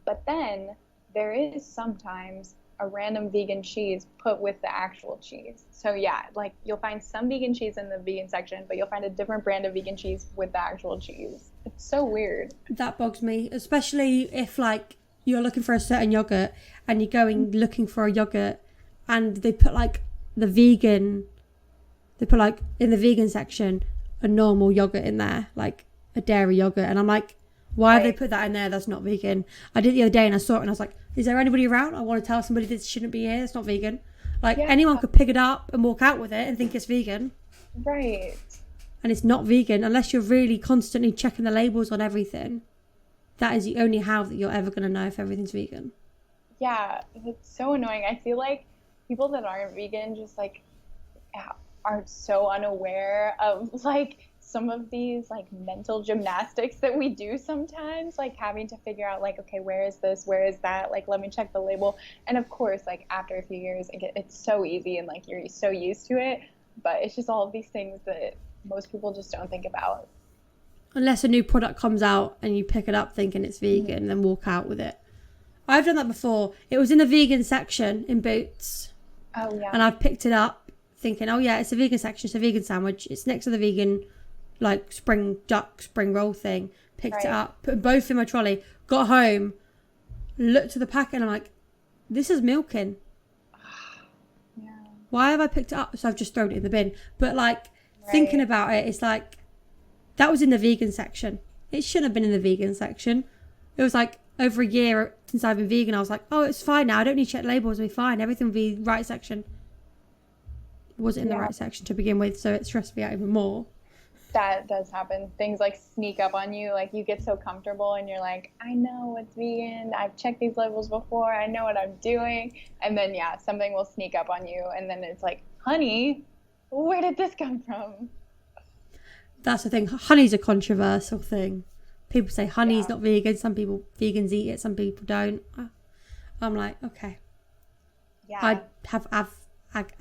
But then there is sometimes a random vegan cheese put with the actual cheese. So yeah, like you'll find some vegan cheese in the vegan section, but you'll find a different brand of vegan cheese with the actual cheese. It's so weird. That bugs me, especially if like you're looking for a certain yogurt and you're going looking for a yogurt and they put like in the vegan section a normal yogurt in there, like a dairy yogurt, and I'm like, why have they put that in there? That's not vegan. I did it the other day and I saw it and I was like, is there anybody around? I want to tell somebody this shouldn't be here. It's not vegan. Like anyone could pick it up and walk out with it and think it's vegan. Right. And it's not vegan unless you're really constantly checking the labels on everything. That is the only how that you're ever going to know if everything's vegan. Yeah, it's so annoying. I feel like people that aren't vegan just like are so unaware of like some of these like mental gymnastics that we do sometimes, like having to figure out like, okay, where is this? Where is that? Like, let me check the label. And of course, like after a few years, it's so easy and like you're so used to it. But it's just all of these things that most people just don't think about. Unless a new product comes out and you pick it up thinking it's vegan and then walk out with it. I've done that before. It was in the vegan section in Boots. Oh, yeah. And I've picked it up thinking, oh, yeah, it's a vegan section. It's a vegan sandwich. It's next to the vegan, like, spring roll thing. Picked it up, put both in my trolley, got home, looked at the packet and I'm like, this is milking. Yeah. Why have I picked it up? So I've just thrown it in the bin. But, like, thinking about it, it's like, that was in the vegan section. It shouldn't have been in the vegan section. It was like over a year since I've been vegan. I was like, oh, it's fine now. I don't need to check labels. It'll be fine. Everything will be right section. It wasn't in the right section to begin with, so it stressed me out even more. That does happen. Things like sneak up on you. Like you get so comfortable and you're like, I know it's vegan. I've checked these labels before. I know what I'm doing. And then, something will sneak up on you. And then it's like, honey, where did this come from? That's the thing. Honey's a controversial thing. People say honey's not vegan. Some people, vegans eat it. Some people don't. I'm like, okay. Yeah. I have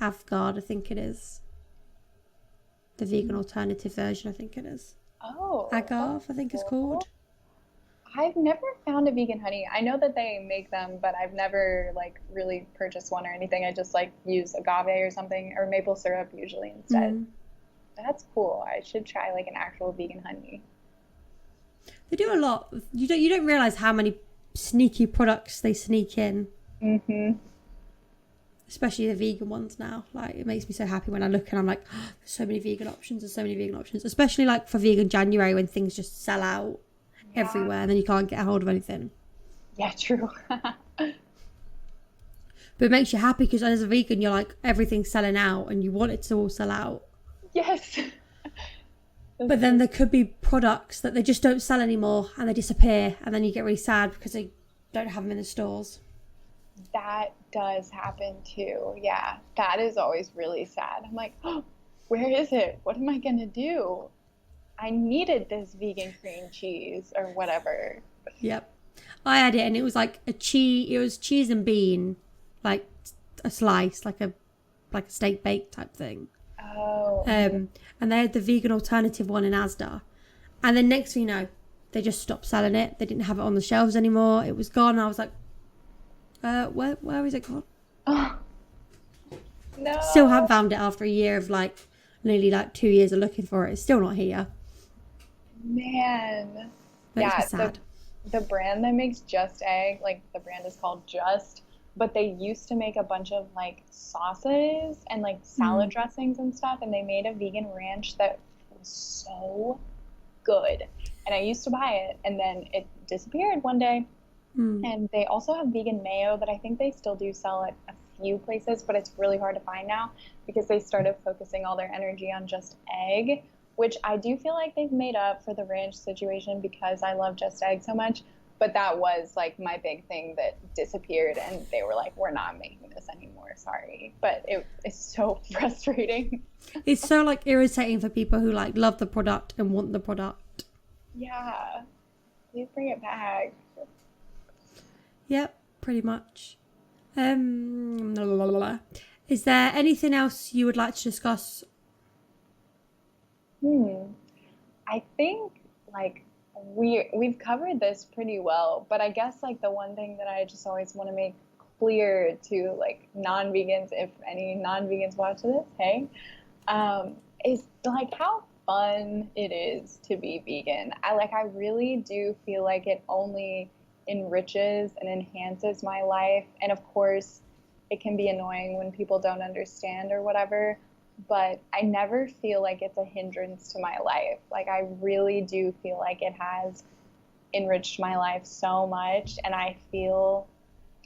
Afghard, I think it is. The vegan alternative version, I think it is. Oh. Agave, I think it's called. I've never found a vegan honey. I know that they make them, but I've never like really purchased one or anything. I just like use agave or something, or maple syrup usually instead. That's cool. I should try like an actual vegan honey. They do a lot. You don't realize how many sneaky products they sneak in. Especially the vegan ones now. Like, it makes me so happy when I look and I'm like, oh, there's so many vegan options. There's so many vegan options. Especially like for vegan January when things just sell out everywhere and then you can't get a hold of anything. Yeah, true. But it makes you happy because as a vegan, you're like, everything's selling out and you want it to all sell out. Yes. But then there could be products that they just don't sell anymore and they disappear and then you get really sad because they don't have them in the stores. That does happen too. Yeah, that is always really sad. I'm like, oh, where is it? What am I going to do? I needed this vegan cream cheese or whatever. Yep. I had it and it was like it was cheese and bean, like a slice, like a steak bake type thing. Oh. And they had the vegan alternative one in Asda. And then next thing you know, they just stopped selling it. They didn't have it on the shelves anymore. It was gone. I was like, where is it gone? Oh. No. Still haven't found it after a year of like nearly like 2 years of looking for it. It's still not here. Man. Makes me sad. The brand that makes Just Egg, like the brand is called Just, but they used to make a bunch of like sauces and like salad dressings and stuff, and they made a vegan ranch that was so good. And I used to buy it, and then it disappeared one day. And they also have vegan mayo that I think they still do sell at a few places, but it's really hard to find now because they started focusing all their energy on Just Egg, which I do feel like they've made up for the ranch situation because I love Just Egg so much. But that was like my big thing that disappeared, and they were like, we're not making this anymore, sorry. But it's so frustrating. It's so like irritating for people who like love the product and want the product. Yeah, please bring it back. Yep, pretty much. Is there anything else you would like to discuss? I think like we've covered this pretty well, but I guess like the one thing that I just always want to make clear to like non-vegans, if any non-vegans watch this, hey, is like how fun it is to be vegan. I really do feel like it only enriches and enhances my life. And of course, it can be annoying when people don't understand or whatever, but I never feel like it's a hindrance to my life. Like, I really do feel like it has enriched my life so much, and I feel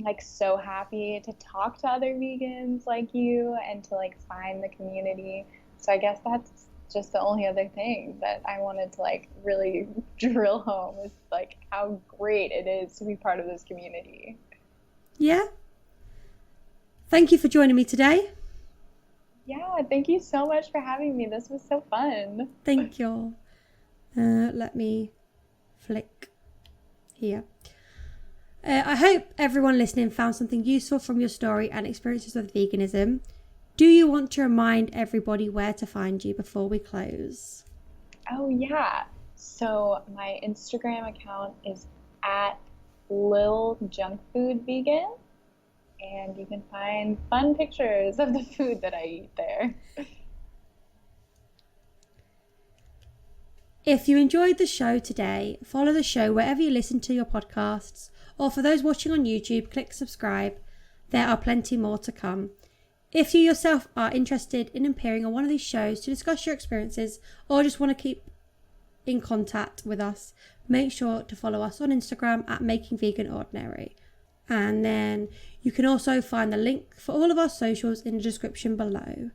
like so happy to talk to other vegans like you and to like find the community. So I guess that's just the only other thing that I wanted to like really drill home is like how great it is to be part of this community. Yeah. Thank you for joining me today. Yeah, thank you so much for having me. This was so fun. Thank you. Let me flick here. I hope everyone listening found something useful from your story and experiences with veganism. Do you want to remind everybody where to find you before we close? Oh, yeah. So my Instagram account is at LiliJunkFoodVegan, and you can find fun pictures of the food that I eat there. If you enjoyed the show today, follow the show wherever you listen to your podcasts, or for those watching on YouTube, click subscribe. There are plenty more to come. If you yourself are interested in appearing on one of these shows to discuss your experiences or just want to keep in contact with us, make sure to follow us on Instagram at makingveganordinary. And then you can also find the link for all of our socials in the description below.